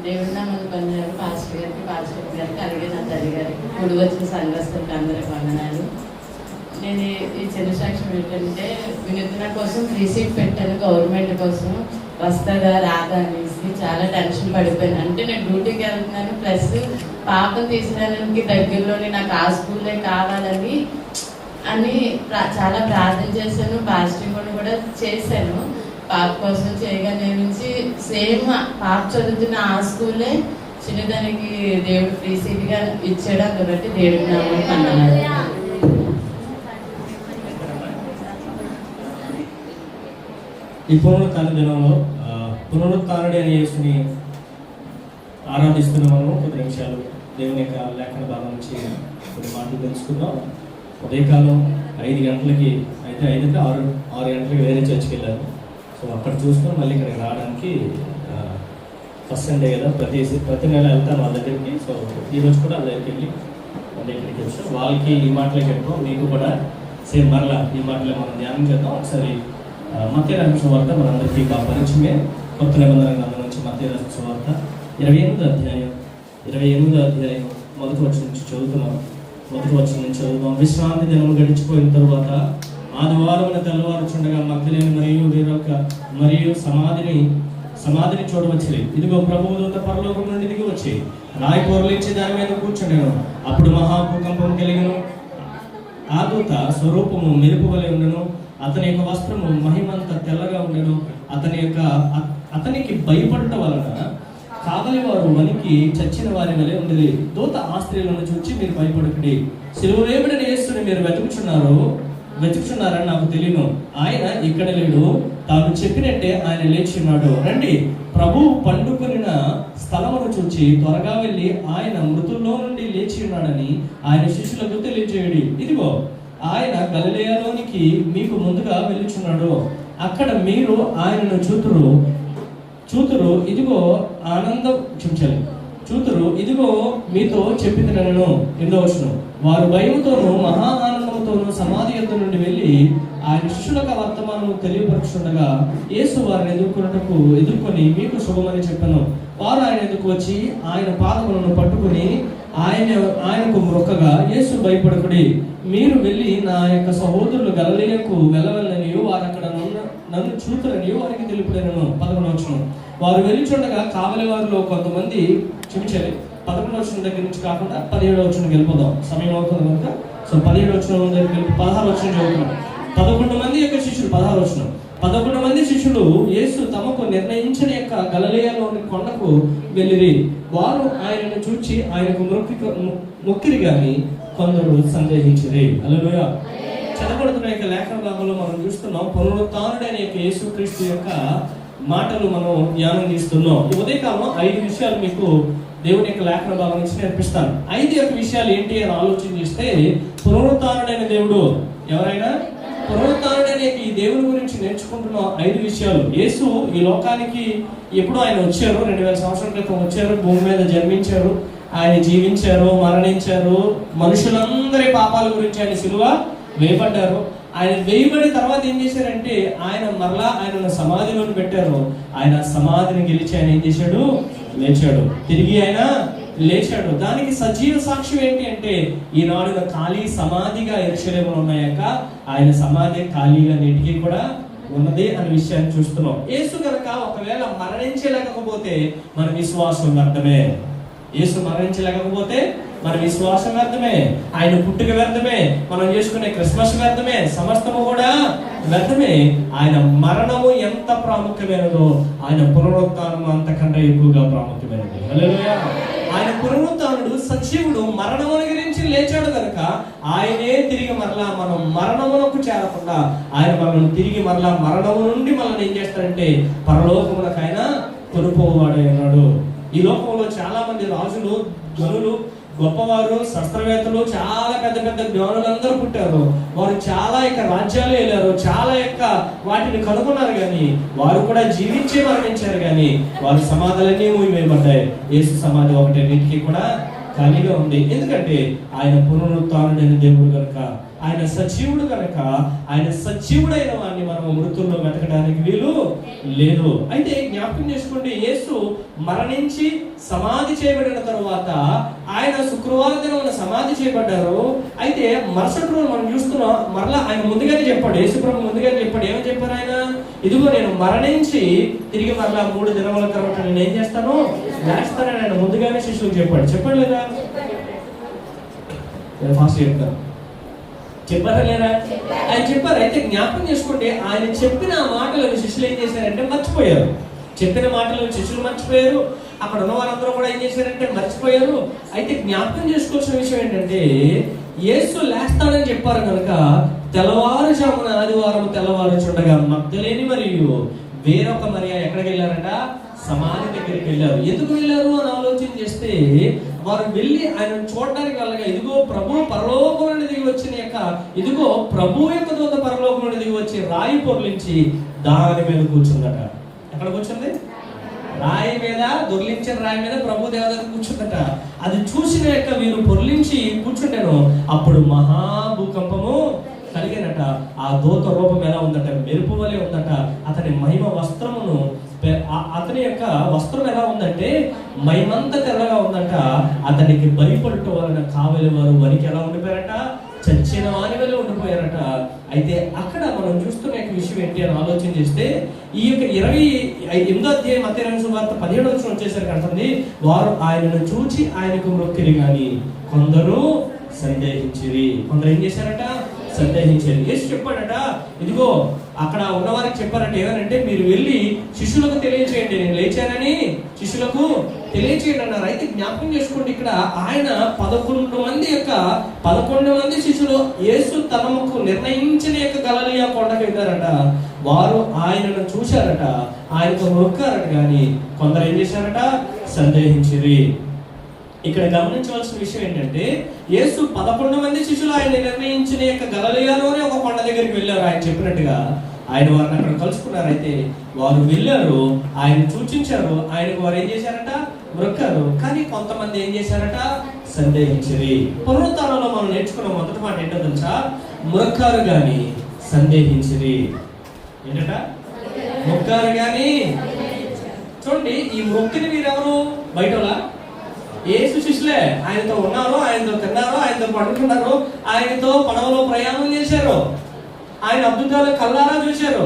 దేవుడు నామని పొందారు. పాస్టర్ గారికి అలాగే నా తల్లి గారికి, కూడి వచ్చిన సంఘస్థులకు అందరికి వందనాలు. నేను ఈ చిన్న సాక్ష్యం ఏంటంటే, వినూత్న కోసం ఫ్రీ సీట్ పెట్టాను, గవర్నమెంట్ కోసం వస్తుందా రాదా అనేసి చాలా టెన్షన్ పడిపోయాను. అంటే నేను డ్యూటీకి వెళ్తున్నాను, ప్లస్ పాపను తీసుకురావడానికి దగ్గరలోనే నాకు ఆ స్కూల్లే కావాలని అని చాలా ప్రార్థన చేశాను. పాస్టింగ్ కూడా చేశాను. పాప కోసం చేయగానే నుంచి సేమ్ పాప చదువుతున్న ఆ స్కూలే చిన్నదానికి దేవుడు ఫ్రీ సీట్గా ఇచ్చాడు. అందుబట్టి దేవుడి నామం అన్నారు.
ఈ పునరుత్థాన దినంలో పునరుత్థానుడి అని యేసుని ఆరాధిస్తున్నాము. కొద్ది నిమిషాలు దేవుని యొక్క లేఖన భాగం నుంచి కొన్ని మాటలు తెలుసుకుందాం. ఉదయకాలం 5 గంటలకి అయితే 6 గంటలకి వేరే చర్చికి వెళ్ళారు. సో అక్కడ చూసుకొని మళ్ళీ ఇక్కడికి రావడానికి ఫస్ట్ సండే కదా, ప్రతి నెల వెళ్తాను వాళ్ళ దగ్గరికి. సో ఈరోజు కూడా వాళ్ళ దగ్గరికి వెళ్ళి వాళ్ళ దగ్గరికి వచ్చాం. వాళ్ళకి ఈ మాటలే చెప్తాం, మీకు కూడా సేమ్ మరలా ఈ మాటలే మనం ధ్యానం చేద్దాం. ఒకసారి మత్తయి రాసిన సువార్త మనందరికీ పరిచయమే. కొత్త నిబంధన గ్రంథం నుంచి మత్తయి రాసిన సువార్త 28వ అధ్యాయం మొదటి వచనం నుంచి చదువుతున్నాం. విశ్రాంతి దినం గడిచిపోయిన తరువాత ఆదివారం తెల్లవారుచుండగా మగ్దలేని మరియు సమాధిని చూడవచ్చులే. ఇదిగో ప్రభువు దూత పరలోకం నుండి దిగి వచ్చి రాయి పొరలించి దాని మీద కూర్చుండెను. అప్పుడు మహాభూకంపం కలిగెను. ఆ దూత స్వరూపము మెరుపు వలె ఉండెను. అతని యొక్క వస్త్రము మహిమంత తెల్లగా ఉండెను. అతనికి భయపడటం వలన కావలి వారు వనికి చచ్చిన వారి వలె ఉండేది. దూత ఆ స్త్రీలను చూచి, మీరు భయపడకండి, సిలువ వేయబడిన యేసుని మీరు వెతుకుచున్నారని నాకు తెలియను. ఆయన ఇక్కడ లేడు, తాను చెప్పినట్టే ఆయన లేచి ఉన్నాడు. రండి, ప్రభువు పండుకొనిన స్థలమును చూచి త్వరగా వెళ్ళి ఆయన మృతుల్లో నుండి లేచి ఉన్నాడని ఆయన శిష్యులకు తెలియజేయడి. ఇదిగో ఆయన గలిలయలోనికి మీకు ముందుగా వెళ్ళుచున్నాడు, అక్కడ మీరు ఆయనను చూతురు. ఇదిగో ఇదిగో మీతో చెప్పినను. 8వ వచనం, వారు భయముతోనూ మహా ఆనందముతో యొద్దకును సమాధి యొద్ద నుండి వెళ్ళి ఆయన శిష్యులకు వర్తమానం తెలియపరుచుండగా యేసు వారిని ఎదుర్కొని మీకు శుభమని చెప్పాను. వారు ఆయన ఎదుకు వచ్చి ఆయన పాదములను పట్టుకుని ఆయనకు మొక్కగా, యేసు భయపడకుడి, మీరు వెళ్ళి నా యొక్క సహోదరులు గలిలయకు వెళ్ళవలననియు వారు అక్కడ నన్ను చూతురనియు వారికి తెలుపుడెనను. 11 వారు వెళ్ళిచుండగా కావలి వారిలో కొంతమంది క్షమించాలి. 11 దగ్గర నుంచి కాకుండా 17 వెళ్ళిపోదాం, సమయం అవుతుంది కనుక. సో 17 దగ్గర 16 చదువుతున్నాం. 11 మంది యొక్క శిష్యులు, 11 మంది శిష్యులు యేసు తమకు నిర్ణయించిన యొక్క గలిలయలోని కొండకు వెళ్ళిరి. వారు ఆయనను చూచి ఆయనకు మొక్కిరి గాని కొందరు సందేహించిరి. హల్లెలూయా. చదవబడుతున్న యొక్క లేఖన భాగంలో మనం చూస్తున్నాం, పునరుత్థానుడైన యొక్క యేసుక్రీస్తు యొక్క మాటలు మనం ధ్యానం తీస్తున్నాం. ఈ ఉదయకాలం 5 విషయాలు మీకు దేవుని యొక్క లేఖన భాగం నుంచి నేర్పిస్తాను. 5 యొక్క విషయాలు ఏంటి అని ఆలోచన చేస్తే, పునరుత్థానుడైన దేవుడు ఎవరైనా పునరుత్థానుడైన ఈ దేవుని గురించి నేర్చుకుంటున్న 5 విషయాలు. యేసు ఈ లోకానికి ఎప్పుడు ఆయన వచ్చారు, 2000 సంవత్సరాల క్రితం వచ్చారు, భూమి మీద జన్మించారు, ఆయన జీవించారు, మరణించారు, మనుషులందరి పాపాల గురించి ఆయన సిలువ వేయబడ్డారు. ఆయన వేయబడి తర్వాత ఏం చేశారంటే ఆయన మరలా ఆయనను సమాధిలోని పెట్టారు. ఆయన సమాధిని గెలిచి ఆయన ఏం చేశాడు, లేచాడు, తిరిగి ఆయన లేచాడు. దానికి సజీవ సాక్ష్యం ఏంటి అంటే ఈనాడు ఖాళీ సమాధిగా యెరూషలేములో ఉన్నాయక ఆయన సమాధి ఖాళీగా నేటికి కూడా ఉన్నది అనే విషయాన్ని చూస్తున్నాం. యేసు కనుక ఒకవేళ మరణించలేకపోతే మన విశ్వాసం వ్యర్థమే. యేసు మరణించలేకపోతే మన విశ్వాసం వ్యర్థమే, ఆయన పుట్టుక వ్యర్థమే, మనం చేసుకునే క్రిస్మస్ వ్యర్థమే, సమస్తము కూడా వ్యర్థమే. ఆయన మరణము ఎంత ప్రాముఖ్యమైనదో ఆయన పునరుత్థానం అంతకంటే ఎక్కువగా ప్రాముఖ్యమైనది. హల్లెలూయా. ఆయన పునరుత్థానుడు సజీవుడు, మరణమును గురించి లేచాడు కనుక ఆయనే తిరిగి మరలా మనం మరణమునకు చేరకుండా ఆయన మనల్ని తిరిగి మరలా మరణము నుండి మనల్ని ఏం చేస్తాడంటే పరలోకమునకు ఆయన కొనుపోవాడు అన్నాడు. ఈ లోకంలో చాలా మంది రాజులు, ధనులు, గొప్పవారు, శాస్త్రవేత్తలు, చాలా పెద్ద పెద్ద జ్ఞానులందరూ పుట్టారు. వారు చాలా యొక్క రాజ్యాలు వెళ్ళారు, చాలా యొక్క వాటిని కనుగొన్నారు, కానీ వారు కూడా జీవించే మరణించారు, కానీ వారి సమాధులన్నీ మూయబడ్డాయి. యేసు సమాధి ఒకటన్నిటికీ కూడా ఖాళీగా ఉంది. ఎందుకంటే ఆయన పునరుత్థానుడైన దేవుడు కనుక, ఆయన సజీవుడు కనుక, ఆయన సజీవుడైన వాడిని మనం మృతుల్లో వెతకడానికి వీలు లేదు. అయితే జ్ఞాపకం చేసుకోండి, యేసు మరణించి సమాధి చేయబడిన తరువాత ఆయన శుక్రవారం దినం సమాధి చేయబడ్డారు. అయితే మరుసటి రోజు మనం చూస్తున్నాం, మరలా ఆయన ముందుగానే చెప్పాడు, యేసుప్రభు ముందుగానే చెప్పాడు. ఏమని చెప్పారు ఆయన? ఇదిగో నేను మరణించి తిరిగి మరలా 3 దినముల తర్వాత నేను ఏం చేస్తాను, లేస్తానని ఆయన ముందుగానే శిష్యులకు చెప్పాడు. చెప్పాడు లేదా? ఫాస్ట్ చెప్తాను, చెప్పారా లేదా? ఆయన చెప్పారు. అయితే జ్ఞాపకం చేసుకుంటే ఆయన చెప్పిన మాటలను శిష్యులు ఏం చేశారంటే మర్చిపోయారు. చెప్పిన మాటలను శిష్యులు మర్చిపోయారు, అక్కడ ఉన్న వారందరూ కూడా ఏం చేశారంటే మర్చిపోయారు. అయితే జ్ఞాపకం చేసుకోవాల్సిన విషయం ఏంటంటే యేసు లేస్తాడని చెప్పారు కనుక తెల్లవారుజామున ఆదివారం తెల్లవారుచుండగా మగ్దలేని మరియు వేరొక మరియ ఎక్కడికి వెళ్ళారంట? సమాధి దగ్గరికి వెళ్ళారు. ఎందుకు వెళ్ళారు అని ఆలోచన చేస్తే వారు వెళ్ళి ఆయన చూడడానికి వెళ్ళగా ఇదిగో ప్రభు పరలోకం నుండి దిగి వచ్చిన యొక్క ఇదిగో ప్రభు యొక్క దూత పరలోకం నుండి దిగి వచ్చి రాయి పొర్లించి దాని మీద కూర్చుందట. ఎక్కడ కూర్చుంది? రాయి మీద, దొర్లించిన రాయి మీద ప్రభు దేవత కూర్చుందట. అది చూసిన యొక్క వీరు పొర్లించి కూర్చుంటాను. అప్పుడు మహాభూకంపము కలిగినట. ఆ దూత రూపం ఎలా ఉందట? మెరుపు వలె ఉందట. అతని మహిమ వస్త్రమును, అతని యొక్క వస్త్రం ఎలా ఉందంటే మహిమంతా తెల్లగా ఉందట. అతనికి భయపడటం వలన కావలి వారు వనికి ఎలా ఉండిపోయారట? చచ్చిన వారి వల్ల ఉండిపోయారట. అయితే అక్కడ మనం చూస్తున్న విషయం ఏంటి అని ఆలోచన చేస్తే ఈ యొక్క 28వ అధ్యాయం మత్తయి సువార్త 17వ వచనం వచ్చేసరికి అంటుంది, వారు ఆయనను చూచి ఆయనకు మొక్కిరి గాని కొందరు సందేహించిరి. కొందరు ఏం చేశారట? సందేహించారు. యేసు చెప్పాడట, ఇదిగో అక్కడ ఉన్నవారికి చెప్పారట ఏమనంటే మీరు వెళ్ళి శిష్యులకు తెలియచేయండి, నేను లేచానని శిష్యులకు తెలియచేయండి అన్నారు. అయితే జ్ఞాపకం చేసుకోండి, ఇక్కడ ఆయన 11 మంది శిష్యులు యేసు తనకు నిర్ణయించిన యొక్క గలిలయ కొండకు వెళ్ళారట. వారు ఆయనను చూశారట, ఆయనకు మొక్కారట, కానీ కొందరు ఏం చేశారట? సందేహించిరి. ఇక్కడ గమనించవలసిన విషయం ఏంటంటే యేసు 11 మంది శిష్యులు ఆయన నిర్ణయించిన యొక్క గలిలయలోనే ఒక కొండ దగ్గరికి వెళ్ళారు. ఆయన చెప్పినట్టుగా ఆయన వారిని అక్కడ కలుసుకున్నారు. అయితే వారు వెళ్ళారు, ఆయన సూచించారు, ఆయనకు వారు ఏం చేశారట? మొక్కారు. కానీ కొంతమంది ఏం చేశారట? సందేహించిరి. పునరుత్థానంలో మనం నేర్చుకున్న మొదటి మాట ఏంటో తెలుసా? మొక్కారు గాని సందేహించిరి. ఏంటట? మొక్కారు గాని. చూడండి, ఈ మొక్కిని మీరెవరు? బయటలా యేసు శిష్యులే. ఆయనతో ఉన్నారు, ఆయనతో తిన్నారు, ఆయనతో పడుకున్నారు, ఆయనతో పడవలో ప్రయాణం చేశారు, ఆయన అద్భుతాలు కళ్ళారా చూశారు.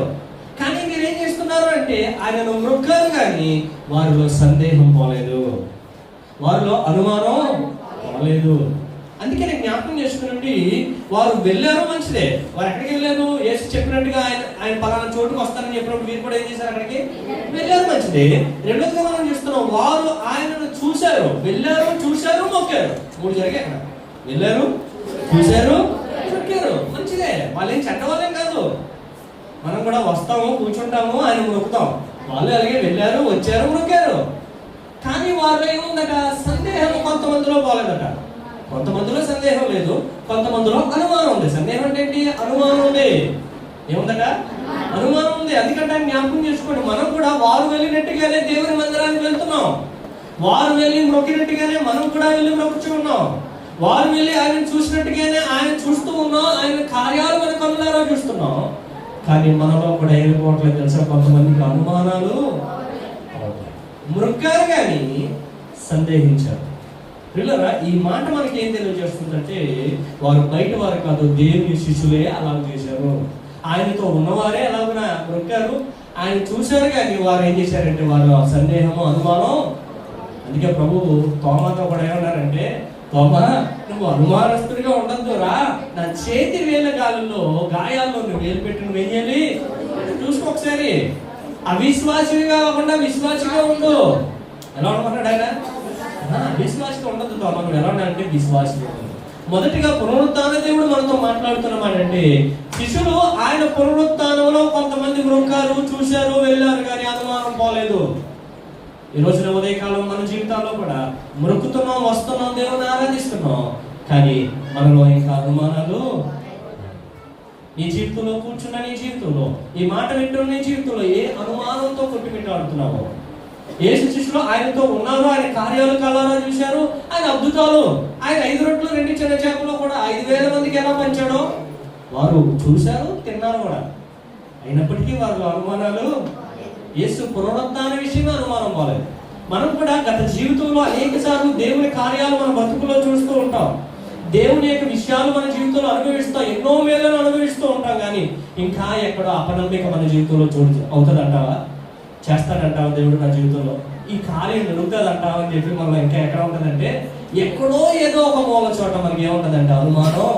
కానీ మీరేం చేస్తున్నారు అంటే ఆయనను మొక్కారు కానీ వారిలో సందేహం పోలేదు, వారిలో అనుమానం పోలేదు. అందుకే నేను జ్ఞాపకం చేసుకునండి, వారు వెళ్ళారు మంచిదే. వారు ఎక్కడికి వెళ్ళారు? యేసు చెప్పినట్టుగా ఆయన పలానా చోటుకు వస్తానని చెప్పినప్పుడు వీరు కూడా ఏం చేశారు? అక్కడికి వెళ్ళారు, మంచిదే. రెండోదిగా మనం చూస్తున్నాం, వారు ఆయనను చూశారు, వెళ్ళారు, చూశారు, మొక్కారు. 3 జరిగాయి అక్కడ. వెళ్ళారు, చూశారు, మొక్కారు. మంచిదే. వాళ్ళు ఏం చెడ్డ వాళ్ళేం కాదు. మనం కూడా వస్తాము, కూర్చుంటాము, ఆయన మొక్కుతాం. వాళ్ళు అలాగే వెళ్ళారు, వచ్చారు, మొక్కారు. కానీ వారిలో ఏముందట? సందేహం కొంతమందిలో పోలేదట. కొంతమందిలో సందేహం లేదు, కొంతమందిలో అనుమానం ఉంది. సందేహం అంటే ఏంటి? అనుమానం ఉంది. ఏముందట? అనుమానం ఉంది. అందుకంటే ఆయన జ్ఞాపకం చేసుకోండి, మనం కూడా వారు వెళ్ళినట్టుగానే దేవుని మందిరానికి వెళ్తున్నాం, వారు వెళ్ళి మొక్కినట్టుగానే మనం కూడా వెళ్ళి మొక్కుచూ ఉన్నాం, వారు వెళ్ళి ఆయన చూసినట్టుగానే ఆయన చూస్తూ ఉన్నాం, ఆయన కార్యాలు మన కళ్ళారా చూస్తున్నాం. కానీ మనలో కూడా ఏమిపోవట్లేదు తెలుసా? కొంతమందికి అనుమానాలు. మొక్కారు కానీ సందేహించారు. పిల్లరా, ఈ మాట మనకి ఏం తెలియజేస్తుందంటే వారు బయట వారు కాదు, దేవుని శిష్యులే అలా చేశారు. ఆయనతో ఉన్నవారే అలాగ మొక్కారు, ఆయన చూశారు. కానీ వారు ఏం చేశారంటే వారు సందేహము, అనుమానం. అందుకే ప్రభువు తోమాతో కూడా ఏమన్నారంటే, తోమా, నువ్వు అనుమానస్తుడిగా ఉండద్దురా, నా చేతి వేళ్ళ గాయాల్లో నువ్వు వేలు పెట్టి నువ్వు ఏం చేయాలి? చూసుకో ఒకసారి. అవిశ్వాసిగా కాకుండా విశ్వాసిగా ఉండు. ఎలా ఉండమన్నాడు ఆయన? విశ్వాసంగా ఉండదు. మనం ఎలా ఉండాలంటే విశ్వాసంగా. మొదటిగా పునరుత్థాన దేవుడు మనతో మాట్లాడుతున్నామంటే, శిష్యులు ఆయన పునరుత్థానంలో కొంతమంది మొక్కారు, చూశారు, వెళ్ళారు, కానీ అనుమానం పోలేదు. ఈ రోజున ఉదయకాలం మన జీవితాల్లో కూడా మొక్కుతున్నాం, వస్తున్నాం, దేవుని ఆరాధిస్తున్నాం, కానీ మనలో ఇంకా అనుమానాలు. నీ జీవితంలో కూర్చున్న నీ జీవితంలో, ఈ మాట వింటున్న నీ జీవితంలో ఏ అనుమానంతో కొట్టుమిట్టాడుతున్నావు? యేసు శిష్యులు ఆయనతో ఉన్నారు, ఆయన కార్యాలు కళ్ళారా చూశారు, ఆయన అద్భుతాలు, ఆయన 5 రొట్టెలు 2 చిన్న చేపలు కూడా 5,000 మందికి ఎలా పంచాడో వారు చూశారు, తిన్నారు కూడా. అయినప్పటికీ వారిలో అనుమానాలు. యేసు పునరుత్థాన విషయమే అనుమానం పోలేదు. మనం కూడా గత జీవితంలో అనేక సార్లు దేవుని కార్యాలు మన బతుకులో చూస్తూ ఉంటాం, దేవుని యొక్క విషయాలు మన జీవితంలో అనుభవిస్తాం, ఎన్నో మేలను అనుభవిస్తూ ఉంటాం. కానీ ఇంకా ఎక్కడో అపనమ్మిక మన జీవితంలో అవుతుందంటావా? చేస్తాడంటావా దేవుడు నా జీవితంలో? ఈ కార్యం జరుగుతుంది అంటావా అని చెప్పి మనం ఇంకా ఎక్కడ ఉంటుందంటే ఎక్కడో ఏదో ఒక మూల చోట మనకి ఏముంటుందంటే అనుమానం.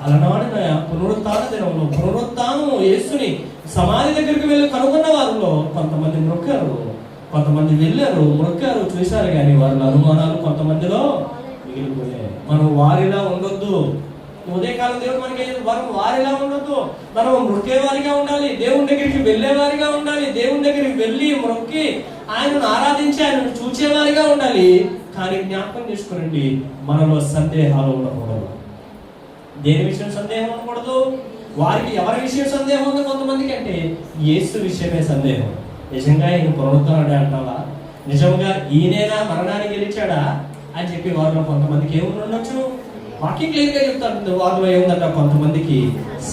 అలనాడు పునరుత్థాన దినంలో పునరుత్థానం యేసుని సమాధి దగ్గరికి వెళ్ళి కనుగొన్న వారిలో కొంతమంది మొక్కారు, కొంతమంది వెళ్ళారు, మొక్కారు, చూశారు, కానీ వారిలో అనుమానాలు కొంతమందిలో మిగిలిపోయాయి. మనం వారిలా ఉండొద్దు. ఉదయకాలం దేవుడు మనకి మనం వారిలా ఉండొద్దు. మనం మొక్కేవారిగా ఉండాలి, దేవుని దగ్గరికి వెళ్ళేవారిగా ఉండాలి, దేవుని దగ్గరికి వెళ్ళి మొక్కి ఆయనను ఆరాధించి ఆయనను చూచేవారిగా ఉండాలి. కానీ జ్ఞాపకం చేసుకోనండి, మనలో సందేహాలు ఉండకూడదు. దేని విషయం సందేహం ఉండకూడదు? వారికి ఎవరి విషయం సందేహం ఉంది కొంతమందికి అంటే యేసు విషయమే సందేహం. నిజంగా ఈయన పునరుత్థానుడే అంటావా? నిజంగా ఈయనేనా మరణానికి గెలిచాడా అని చెప్పి వారిలో కొంతమందికి ఏముండొచ్చు? వాక్యం క్లియర్ గా చెప్తారు. వారిలో ఏముందంట? కొంతమందికి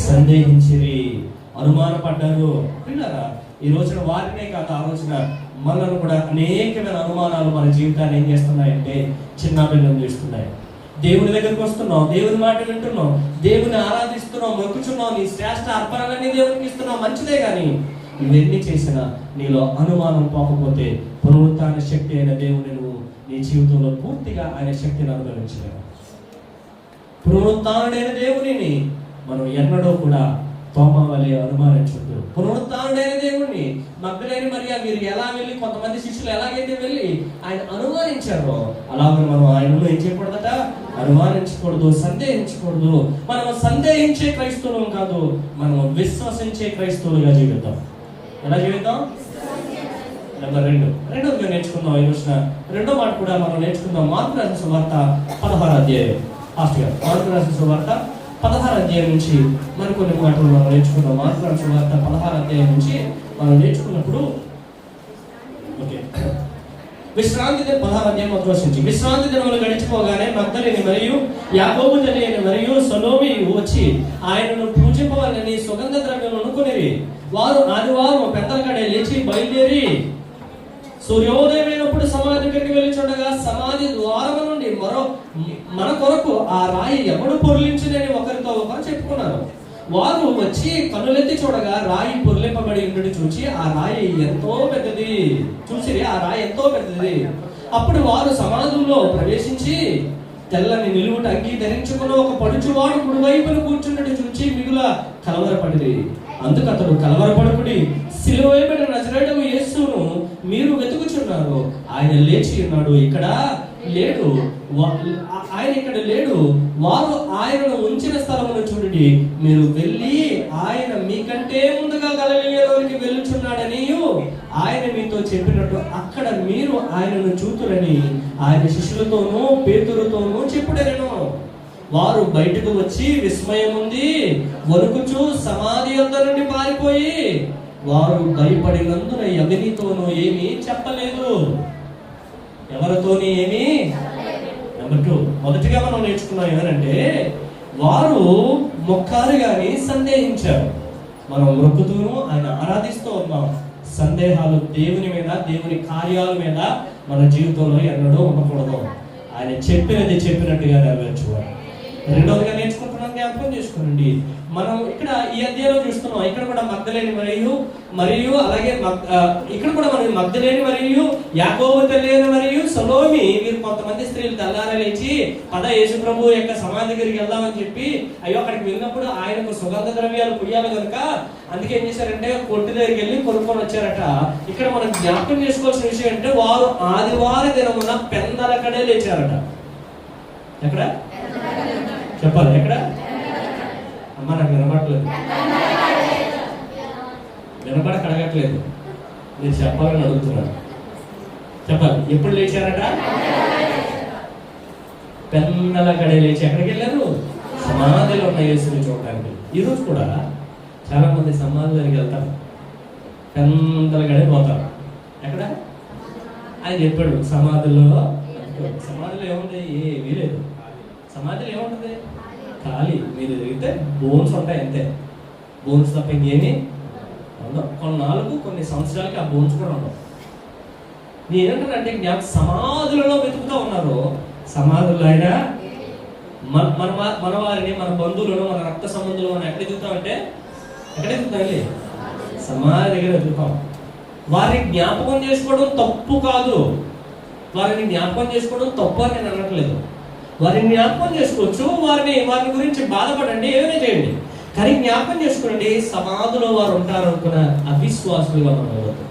సందేహించిరి, అనుమానపడ్డారు. పిల్లరా, ఈ రోజున వారినే కాదు, ఆ రోజున మనల్ని కూడా అనేకమైన అనుమానాలు మన జీవితాన్ని ఏం చేస్తున్నాయంటే చిన్నాభిన్నం చేస్తున్నాయి. దేవుని దగ్గరికి వస్తున్నాం, దేవుని మాట వింటున్నాం, దేవుని ఆరాధిస్తున్నాం, మొక్కుచున్నాం, నీ శ్రేష్ఠ అర్పణలన్నీ దేవునికి ఇస్తున్నాం, మంచిదే. కానీ ఇవన్నీ చేసినా నీలో అనుమానం పోకపోతే పునరుత్థాన శక్తి అయిన దేవుని నువ్వు నీ జీవితంలో పూర్తిగా ఆయన శక్తిని అనుభవించలేవు. పునరుత్థానుడైన దేవునిని మనం ఎన్నడూ కూడా తోమా వలె అనుమానించొద్దు. పునరుత్థానుడైన దేవుణ్ణి మగ్ధలేని మరియా వీరు ఎలా వెళ్ళి, కొంతమంది శిష్యులు ఎలాగైతే వెళ్ళి ఆయన అనుమానించారో అలాగే మనం ఆయనలో ఏం చేయకూడదట? అనుమానించకూడదు, సందేహించకూడదు. మనం సందేహించే క్రైస్తవులం కాదు, మనం విశ్వసించే క్రైస్తవులుగా జీవిద్దాం. ఎలా జీవిద్దాం? నెంబర్ 2 రెండోదిగా నేర్చుకుందాం. ఈ రోజున రెండో మాట కూడా మనం నేర్చుకుందాం. మార్కు రాసిన సువార్త 16వ అధ్యాయం. మార్కు రాసిన సువార్త 16వ అధ్యాయం నుంచి మరికొన్ని మాటలు మనం నేర్చుకుందాం. మార్కు రాసిన సువార్త 16వ అధ్యాయం నుంచి మనం నేర్చుకున్నప్పుడు విశ్రాంతి దిన 16వ అధ్యాయం 1వ వచనం నుంచి, విశ్రాంతి దినములు గడిచిపోగానే మగ్దలేని మరియు యాకోబు తల్లి మరియు సలోమి వచ్చి ఆయనను పూజింపవాలని సుగంధ ద్రవ్యములను కొనిరి. వారు ఆదివారం పెద్దల కడే లేచి బయలుదేరి సూర్యోదయమైనప్పుడు సమాధి దగ్గరికి వెళ్ళి చూడగా సమాధి ద్వారము నుండి మన కొరకు ఆ రాయి ఎవడు పొర్లించిందని ఒకరితో ఒకరు చెప్పుకున్నారు. వారు వచ్చి కన్నులెత్తి చూడగా రాయి పొర్లింపబడి ఉండడం చూసి ఆ రాయి ఎంతో పెద్దది. ఆ రాయి ఎంతో పెద్దది. అప్పుడు వారు సమాధుల్లో ప్రవేశించి తెల్లని నిలువుట అంగీ ధరించుకుని ఒక పడుచువాడు కుడివైపున కూర్చున్నట్టు చూచి మిగుల కలవరపడింది. అందుకు అతడు, కలవరపడుకుడి, సిలువ వేయబడిన నజరేయుడగు యేసును మీరు వెతుకుచున్నారు. ఆయన లేచి ఉన్నాడు, ఇక్కడ లేడు. ఆయన ఇక్కడ లేడు. వారు ఆయనను ఉంచిన స్థలమును చూడండి. మీరు వెళ్ళి ఆయన మీకంటే ముందుగా గలిలయలోనికి వెళ్ళుచున్నాడని ఆయన మీతో చెప్పినట్టు అక్కడ మీరు ఆయనను చూతురని ఆయన శిష్యులతోనూ పేతురుతోనూ చెప్పుడెను. వారు బయటకు వచ్చి విస్మయం ఉంది వణుకుచు సమాధి వద్ద నుండి పారిపోయి వారు భయపడినందున ఎవరితోనూ ఏమీ చెప్పలేదు. ఎవరితోని ఏమీ. నెంబర్ 2, మొదటిగా మనం నేర్చుకున్నాం ఏమనంటే వారు మొక్కారు గాని సందేహించారు. మనం మొక్కుతూను ఆయన ఆరాధిస్తూ ఉన్నాం. సందేహాలు దేవుని మీద, దేవుని కార్యాల మీద మన జీవితంలో ఎన్నడూ ఉండకూడదు. ఆయన చెప్పినది చెప్పినట్టుగా నెరవేర్చుకోవాలి. రెండవదిగా నేర్చుకుంటున్నాం, జ్ఞాపకం చేసుకోండి. మనం ఇక్కడ ఈ అధ్యాయంలో చూస్తున్నాం, ఇక్కడ కూడా మగ్దలేని మరియు అలాగే ఇక్కడ కూడా మనం మగ్దలేని మరియు యాకోబు తల్లి మరియు సలోమి వీరు కొంతమంది స్త్రీలు తెల్లార లేచి యేసు ప్రభు యొక్క సమాధి దగ్గరికి వెళ్దామని చెప్పి అక్కడికి వెళ్ళినప్పుడు ఆయనకు సుగంధ ద్రవ్యాలు పుయ్యాలి కనుక అందుకే ఏం చేశారంటే కొట్టు దగ్గరికి వెళ్ళి కొనుక్కొని వచ్చారట. ఇక్కడ మనం జ్ఞాపకం చేసుకోవాల్సిన విషయం అంటే వారు ఆదివార దినమున పెందల కడే లేచారట. ఎక్కడ చెప్పాలి? ఎక్కడ? అమ్మ నాకు వినపడలేదు, కడగట్లేదు. నేను చెప్పాలని అడుగుతున్నాను. చెప్పాలి. ఎప్పుడు లేచారట? పెన్నల కడే లేచి ఎక్కడికి వెళ్ళారు? సమాధిలో ఉన్న యేసుని చూడటానికి. ఈరోజు కూడా చాలా మంది సమాధి దగ్గరికి వెళ్తారు, పెన్నల కడే పోతారు. ఎక్కడ? ఆయన చెప్పాడు సమాధిలో ఏముంది? ఏమీ లేదు. సమాధిలో ఏముంటుంది? ఖాళీ. మీరు తిరిగితే బోన్స్ ఉంటాయి, అంతే. బోన్స్ తప్ప ఇంకేమి ఉండవు. కొన్ని సంవత్సరాలకి ఆ బోన్స్ కూడా ఉండవు. నేనేంటానంటే సమాధులలో వెతుకుతూ ఉన్నారు. సమాధుల్లో అయినా మన వారిని, మన బంధువులను, మన రక్త సంబంధులు మనం ఎక్కడ ఎదుగుతామంటే ఎక్కడ ఎదుగుతాం? సమాధి దగ్గర ఎదుగుతాం. వారిని జ్ఞాపకం చేసుకోవడం తప్పు కాదు. వారిని జ్ఞాపకం చేసుకోవడం తప్పు అని నేను అనట్లేదు. వారిని జ్ఞాపకం చేసుకోవచ్చు, వారిని గురించి బాధపడండి, ఏమైనా చేయండి. కానీ జ్ఞాపకం చేసుకోండి, సమాధిలో వారు ఉంటారు అనుకున్న అవిశ్వాసులుగా మనం అవ్వదు.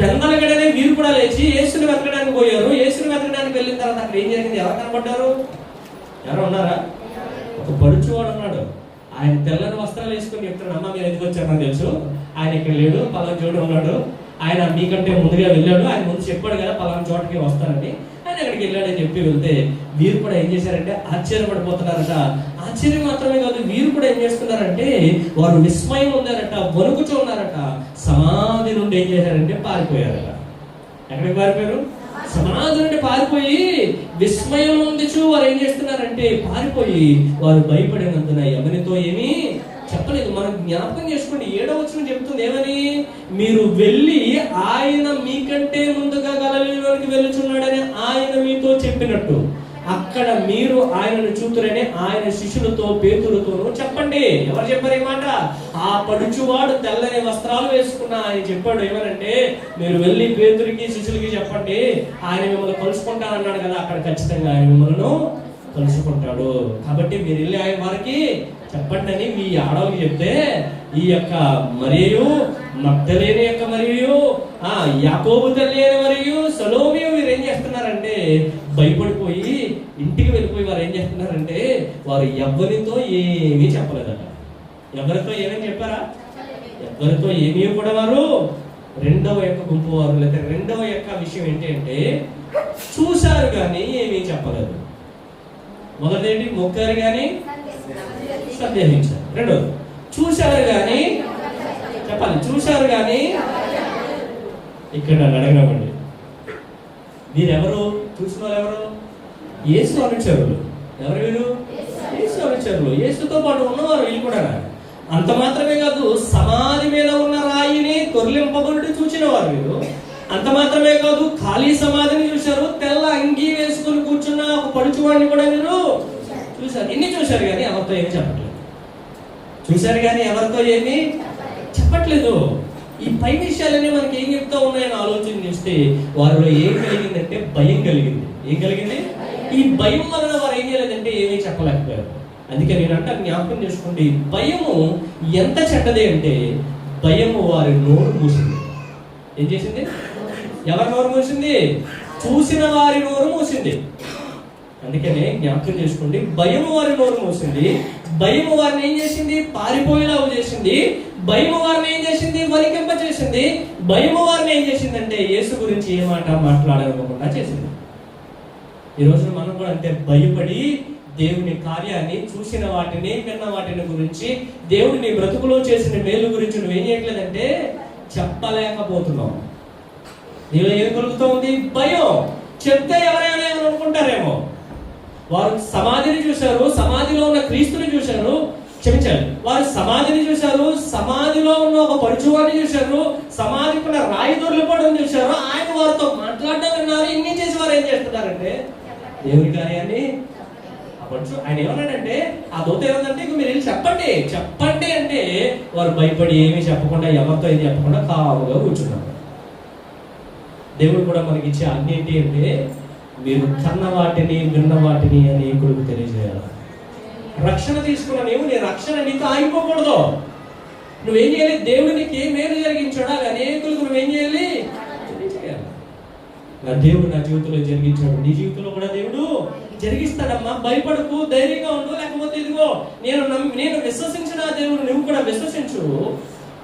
పెందలగడనే వీరు కూడా లేచి యేసుని వెతకడానికి పోయారు. యేసుని వెతకడానికి వెళ్ళిన తర్వాత అక్కడ ఏం జరిగింది? ఎవరు కనబడ్డారు? ఎవరు ఉన్నారా? ఒక పడుచువాడు ఉన్నాడు. ఆయన తెల్లని వస్త్రాలు వేసుకొని చెప్తున్నాడు, అమ్మ మీరు ఎందుకు వచ్చారు నాకు తెలుసు, ఆయన ఇక్కడ లేడు, పలానా చోటు ఉన్నాడు, ఆయన మీకంటే ముందుగా వెళ్ళాడు, ఆయన ముందు చెప్పాడు కదా పలానా చోటకి వస్తారని. ఆయన అక్కడికి వెళ్ళాడని చెప్పి వెళ్తే వీరు కూడా ఏం చేశారంటే ఆశ్చర్యపడిపోతున్నారట. ఆశ్చర్యం మాత్రమే కాదు, వీరు కూడా ఏం చేస్తున్నారంటే వారు విస్మయం ఉన్నారట, వణుకుచూ ఉన్నారట. సమాధి నుండి ఏం చేశారంటే పారిపోయారట. ఎక్కడికి పారిపోయారు? సమాధి నుండి పారిపోయి విస్మయం ఉందిచూ వారు ఏం చేస్తున్నారంటే పారిపోయి వారు భయపడినందున ఎవరితో ఏమీ చెప్పలేదు. మనం జ్ఞాపకం చేసుకోండి, 7వ వచనం చెప్తుంది ఏమని? మీరు వెళ్ళి ఆయన మీకంటే ముందుగా గలిలయలోనికి వెళ్ళుచున్నాడని ఆయన మీతో చెప్పినట్టు అక్కడ మీరు ఆయనను చూతురని ఆయన శిష్యులతో పేతురుతోనూ చెప్పండి. ఎవరు చెప్పారు ఈ మాట? ఆ పడుచువాడు తెల్లని వస్త్రాలు వేసుకున్న ఆయన చెప్పాడు ఏమనంటే మీరు వెళ్ళి పేతురికి శిష్యులకి చెప్పండి, ఆయన మిమ్మల్ని కలుసుకుంటానన్నాడు కదా, అక్కడ ఖచ్చితంగా ఆయన మిమ్మల్ని కలుసుకుంటాడు. కాబట్టి మీరు వెళ్ళి ఆయన వారికి చెప్పండి అని మీ ఆడవకి చెప్తే ఈ యొక్క మరియు మగ్దలేని యొక్క మరియు యాకోబు తల్లి మరియు సలోమి వీరు ఏం చేస్తున్నారంటే భయపడిపోయి ఇంటికి వెళ్ళిపోయి వారు ఏం చేస్తున్నారంటే వారు ఎవరితో ఏమీ చెప్పలేదట. ఎవరితో ఏమేమి చెప్పారా? ఎవరితో ఏమీ కూడా వారు. రెండవ యొక్క గుంపు వారు లేదా రెండవ యొక్క విషయం ఏంటి అంటే చూశారు కానీ ఏమీ చెప్పలేదు. మొదటిదేంటి? మొక్కారు కానీ సందేహించారు. రెండోది చూశారు కానీ చెప్పాలి, చూశారు కానీ ఇక్కడ నన్ను అడగమండి వీరెవరు? చూసిన వాళ్ళు ఎవరు? యేసు అనుచరులు. ఎవరు వీరు? యేసు అనుచరులు. యేసుతో పాటు ఉన్నవారు వీళ్ళు కూడా. అంత మాత్రమే కాదు, సమాధి మీద ఉన్న రాయిని తొర్లింపబడి చూసిన వారు వీరు. అంత మాత్రమే కాదు, ఖాళీ సమాధిని చూశారు. తెల్ల అంగీ వేసుకుని కూర్చున్న ఒక పడుచువాడిని కూడా మీరు చూశారు. ఇన్ని చూశారు కానీ ఎవరితో ఏమి చెప్పట్లేదు. చూశారు కానీ ఎవరితో ఏమి చెప్పట్లేదు. ఈ పై విషయాలన్నీ మనకి ఏం చెప్తా ఉన్నాయని ఆలోచన చేస్తే వారిలో ఏం కలిగిందంటే భయం కలిగింది. ఏం కలిగింది? ఈ భయం వలన వారు ఏం చేయలేదంటే ఏమీ చెప్పలేకపోయారు. అందుకే నేను అంటే జ్ఞాపకం చేసుకోండి, భయము ఎంత చెడ్డది అంటే భయము వారి నోరు మూసింది. ఏం చేసింది? ఎవరి నోరు మూసింది? చూసిన వారి నోరు మూసింది. అందుకనే జ్ఞాపకం చేసుకోండి, భయము వారి నోరు మూసింది. భయము వారిని ఏం చేసింది? పారిపోయేలాగా చేసింది. భయము వారిని ఏం చేసింది? వణికింప చేసింది. భయము వారిని ఏం చేసిందంటే యేసు గురించి ఏ మాట మాట్లాడాలనుకోకుండా చేసింది. ఈ రోజు మనం కూడా అంతే, భయపడి దేవుని కార్యాన్ని, చూసిన వాటిని, విన్న వాటిని గురించి, దేవుడిని బ్రతుకులో చేసిన మేలు గురించి నువ్వేం చేయట్లేదంటే చెప్పలేకపోతున్నావు. నీలో ఏం కలుగుతోంది? భయం. చెప్తే ఎవరైనా ఏమని అనుకుంటారేమో. వారు సమాధిని చూశారు, సమాధిలో ఉన్న క్రీస్తుని చూశారు. క్షమించాలి, వారు సమాధిని చూశారు, సమాధిలో ఉన్న ఒక పరుచువాడిని చూశారు, సమాధికి ఉన్న రాయి దొరికిపోవడం చూశారు. ఆయన వారితో మాట్లాడడం విన్నారు. ఇన్ని చేసి వారు ఏం చేస్తున్నారంటే దేవుని కార్యాన్ని అవ్వచ్చు. ఆయన ఏమన్నాడంటే, ఆ దూత ఏమందంటే, ఇక మీరు వెళ్ళి చెప్పండి చెప్పండి అంటే వారు భయపడి ఏమీ చెప్పకుండా, ఎవరితో ఏం చెప్పకుండా కావుగా కూర్చున్నారు. దేవుడు కూడా మనకి ఇచ్చే ఆజ్ఞ ఏంటి అంటే, మీరు కన్న వాటిని, విన్న వాటిని అనేకులకు తెలియజేయాలి. రక్షణ తీసుకున్న నీవు, నీ రక్షణ నీకు ఆగిపోకూడదు. నువ్వేం చేయాలి? దేవుడు నీకు ఏ మేలు జరిగించాడో అవి అనేకులకు నువ్వేం చేయాలి? తెలియజేయాలి. నా దేవుడు నా జీవితంలో జరిగించాడు, నీ జీవితంలో కూడా దేవుడు జరిగిస్తాడమ్మా. భయపడకు, ధైర్యంగా ఉండు. లేకపోతే ఇదిగో నేను విశ్వసించిన దేవుడు నువ్వు కూడా విశ్వసించు,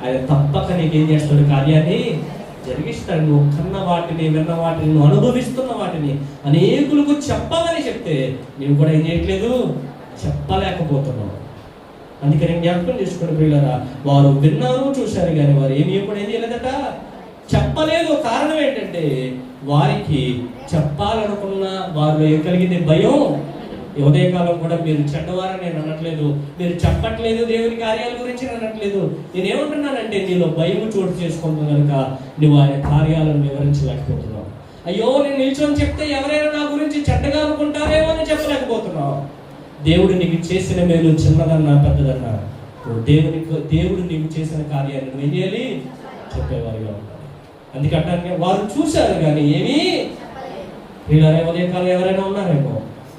ఆయన తప్పక నీకేం చేస్తాడు? కార్యాన్ని జరిగిస్తాడు. నువ్వు కన్న వాటిని, విన్న వాటిని, నువ్వు అనుభవిస్తున్న వాటిని అనేకులకు చెప్పమని చెప్తే నువ్వు కూడా ఏం చేయట్లేదు? చెప్పలేకపోతున్నావు. అందుకని జ్ఞాపకం చేసుకుని పిల్లరా, వారు విన్నారు, చూశారు కానీ వారు ఏమి ఎప్పుడు ఏం చేయలేదట? చెప్పలేదు. కారణం ఏంటంటే వారికి చెప్పాలనుకున్న వారిలో ఏం కలిగింది? భయం. ఉదయకాలం కూడా మీరు చెడ్డవారని నేను అనట్లేదు, మీరు చెప్పట్లేదు దేవుని కార్యాల గురించి అనట్లేదు. నేనేమంటున్నానంటే నీలో భయం చోటు చేసుకుంటున్నా కనుక నువ్వు ఆయన కార్యాలను వివరించలేకపోతున్నావు. అయ్యో నేను నిల్చొని చెప్తే ఎవరైనా నా గురించి చెడ్డగా అనుకుంటారేమో అని చెప్పలేకపోతున్నావు. దేవుడు నీకు చేసిన మేలు చిన్నదన్నా పెద్దదన్నా, దేవుడు నీకు చేసిన కార్యాన్ని నువ్వు ఏం చేయాలి? చెప్పేవారిగా ఉంటారు. అందుకంటే వారు చూశారు కానీ ఏమీ వీళ్ళనే ఉదయకాలం ఎవరైనా ఉన్నారేమో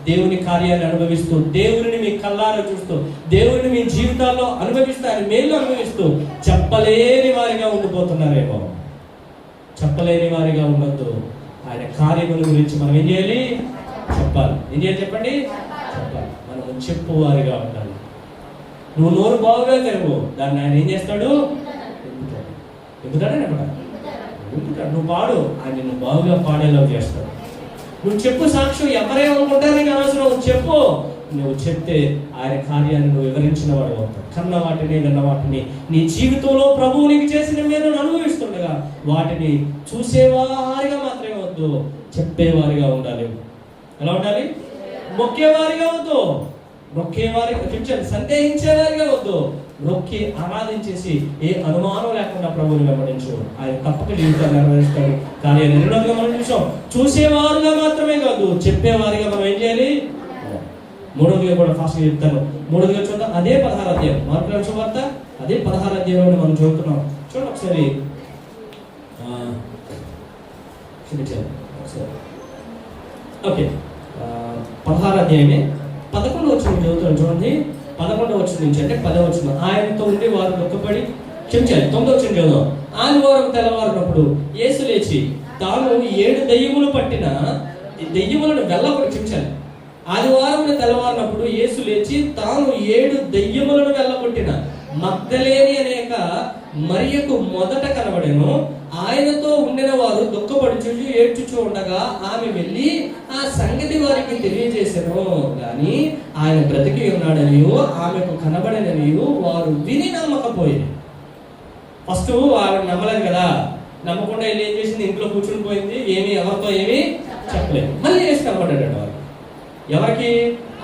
దేవుని కార్యాన్ని అనుభవిస్తూ, దేవుడిని మీ కళ్ళారా చూస్తూ, దేవుడిని మీ జీవితాల్లో అనుభవిస్తూ, ఆయన మేలు అనుభవిస్తూ చెప్పలేని వారిగా ఉండిపోతున్నారేమో. చెప్పలేని వారిగా ఉండొద్దు. ఆయన కార్యముల గురించి మనం ఏం చేయాలి? చెప్పాలి. ఏం చేయాలి చెప్పండి? చెప్పాలి. మనం చెప్పువారిగా ఉండాలి. నువ్వు నోరు బాగుగా తెరువు, దాన్ని ఆయన ఏం చేస్తాడు? ఎందుకంటే నువ్వు పాడు, ఆయన నువ్వు బాగుగా పాడేలా చేస్తాడు. నువ్వు చెప్పు సాక్ష్యం, ఎవరేమనుకుంటారని అవసరం, చెప్పు. నువ్వు చెప్తే ఆయన కార్యాన్ని నువ్వు వివరించిన వాడు అవుతావు. కన్న వాటిని, విన్న వాటిని, నీ జీవితంలో ప్రభువు నీకు చేసిన మేలు అనుభవిస్తుండగా వాటిని చూసేవారిగా మాత్రమే వద్దు, చెప్పేవారిగా ఉండాలి. ఎలా ఉండాలి? మొక్కేవారిగా వద్దు, సందేహించేవారిగా వద్దు. నొక్కి ఆరాధించేసి ఏ అనుమానం లేకుండా ప్రభువుని వెంబడించు. ఆయన తప్పక జీవితాన్ని నెరవేరుస్తాడు. కానీ రెండోదిగా మనం చూసాం, చూసేవారుగా మాత్రమే కాదు, చెప్పేవారిగా మనం ఏం చేయాలి? మూడోదిగా కూడా ఫాస్ట్గా చెప్తాను. మూడోదిగా చూద్దాం, అదే 16వ అధ్యాయం, మార్కు రాసిన వార్త అదే 16వ అధ్యాయంలో మనం చదువుతున్నాం. చూడండి ఒకసారి. ఓకే, 16వ అధ్యాయమే 11వ వచనం చదువుతాను. చూడండి, 11వ వచనం నుంచి అంటే 10వ వచనం. ఆయనతో ఉండి వారు దుఃఖపడి, క్షమించాలి 9వ వచనం చదువుదాం. ఆదివారం తెల్లవారినప్పుడు యేసు లేచి తాను 7 దెయ్యములు పట్టిన దెయ్యములను వెళ్ళగొట్టి, క్షమించాలి, ఆదివారం తెల్లవారినప్పుడు యేసు లేచి తాను 7 దెయ్యములను వెళ్ళగొట్టిన మగ్దలేని అనేక మరియకు మొదట కనబడెను. ఆయనతో ఉండిన వారు దుఃఖపడుచు ఏడ్చుచూ ఉండగా ఆమె వెళ్ళి ఆ సంగతి వారికి తెలియజేసెను. కానీ ఆయన బ్రతికి ఉన్నాడనియో ఆమెకు కనబడననియో వారు విని నమ్మకపోయింది. ఫస్ట్ ఆవిడ నమ్మలేదు కదా, నమ్మకుండా వెళ్ళి ఏం చేసింది? ఇంట్లో కూర్చుని పోయింది. ఎవరితో ఏమీ చెప్పలేదు. మళ్ళీ యేసు కనబడ్డాడట వారు. ఎవరికి?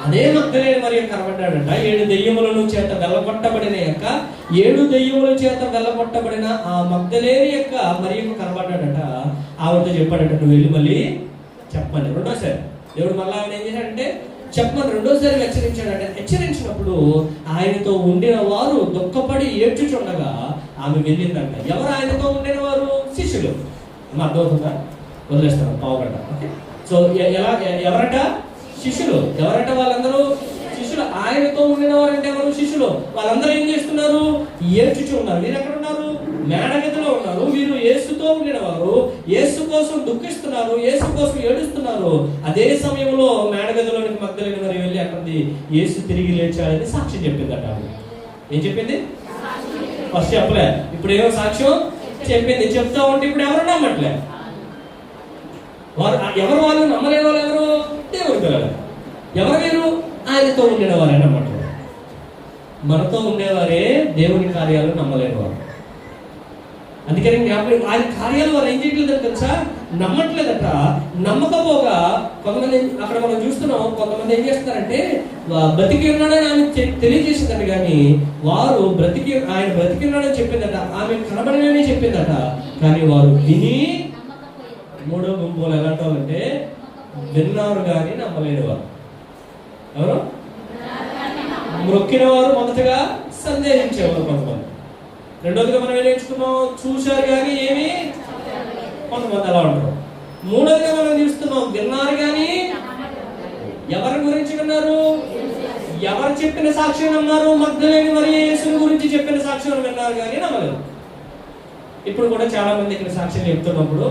అదే మగ్దలేని మరి కనబడ్డాడట. 7 దెయ్యములను చేత వెళ్ళగొట్టబడిన యొక్క 7 దెయ్యముల చేత వెళ్ళగొట్టబడిన ఆ మగ్దలేని యొక్క మరియకు కనబడ్డాడట. ఆవిడతో చెప్పాడట, నువ్వు వెళ్ళి మళ్ళీ చెప్పమని. రెండోసారి దేవుడు మళ్ళీ ఆవిడ ఏం చేశాడంటే చెప్పమని రెండోసారి హెచ్చరించాడంటే, హెచ్చరించినప్పుడు ఆయనతో ఉండిన వారు దుఃఖపడి ఏడ్చుచుండగా ఆమె వెళ్ళిందంట. ఎవరు ఆయనతో ఉండిన వారు? శిష్యులు. అర్థమవుతుందా? వదిలేస్తాను పావుగంట. ఓకే. సో ఎవరట? శిష్యులు. ఎవరట వాళ్ళందరూ? శిష్యులు. ఆయనతో ఉండిన వారు అంటే ఎవరు? శిష్యులు. వాళ్ళందరూ ఏం చేస్తున్నారు? ఏడ్చుచు ఉన్నారు. వీరు ఎక్కడ ఉన్నారు? మేడగదిలో ఉన్నారు. వీరు యేసుతో ఉండిన వారు, యేసు కోసం దుఃఖిస్తున్నారు, యేసు కోసం ఏడుస్తున్నారు. అదే సమయంలో మేడగదిలోనికి మగ్దలేని మరి వెళ్ళి అక్కడి యేసు తిరిగి లేచాడని సాక్ష్యం చెప్పిందట. ఏం చెప్పింది? ఫస్ట్ చెప్పలే, ఇప్పుడు ఏమో సాక్ష్యం చెప్పింది. చెప్తా ఉంటే ఇప్పుడు ఎవరు నమ్మట్లే. వారు ఎవరు? వాళ్ళు నమ్మలేని వాళ్ళు ఎవరు? దేవుడి పిల్లలు. ఎవరు వీరు? ఆయనతో ఉండిన వారే అన్నమాట. మనతో ఉండేవారే దేవుని కార్యాలు నమ్మలేని వారు. అందుకని ఆయన కార్యాలు వారు ఏం చేయట్లేదని తెలుసా? నమ్మట్లేదట. నమ్మకపోగా కొంతమంది అక్కడ మనం చూస్తున్నాం, కొంతమంది ఏం చేస్తారంటే బ్రతికి ఉన్నాడని ఆమె తెలియజేసిందట, కానీ వారు ఆయన బ్రతికి ఉన్నాడని చెప్పిందట, ఆమె కనబడలేని చెప్పిందట. కానీ వారు విని, మూడో గుంపులు ఎలాంటి వాళ్ళంటే విన్నారు కానీ నమ్మలేని వారు. ఎవరు? మొక్కిన వారు మొదటగా సందేహించేవారు కొంతమంది. రెండోదిగా మనం ఏం నేర్చుకున్నాం? చూశారు కానీ ఏమి కొంతమంది అలా ఉంటారు. మూడోదిగా మనం చూస్తున్నాం, విన్నారు కానీ ఎవరి గురించి విన్నారు? ఎవరు చెప్పిన సాక్ష్యం నమ్మారు? మగ్దలేని మరి యేసుని గురించి చెప్పిన సాక్ష్యం విన్నారు కానీ నమ్మలేదు. ఇప్పుడు కూడా చాలా మంది ఇక్కడ సాక్ష్యం చెప్తున్నప్పుడు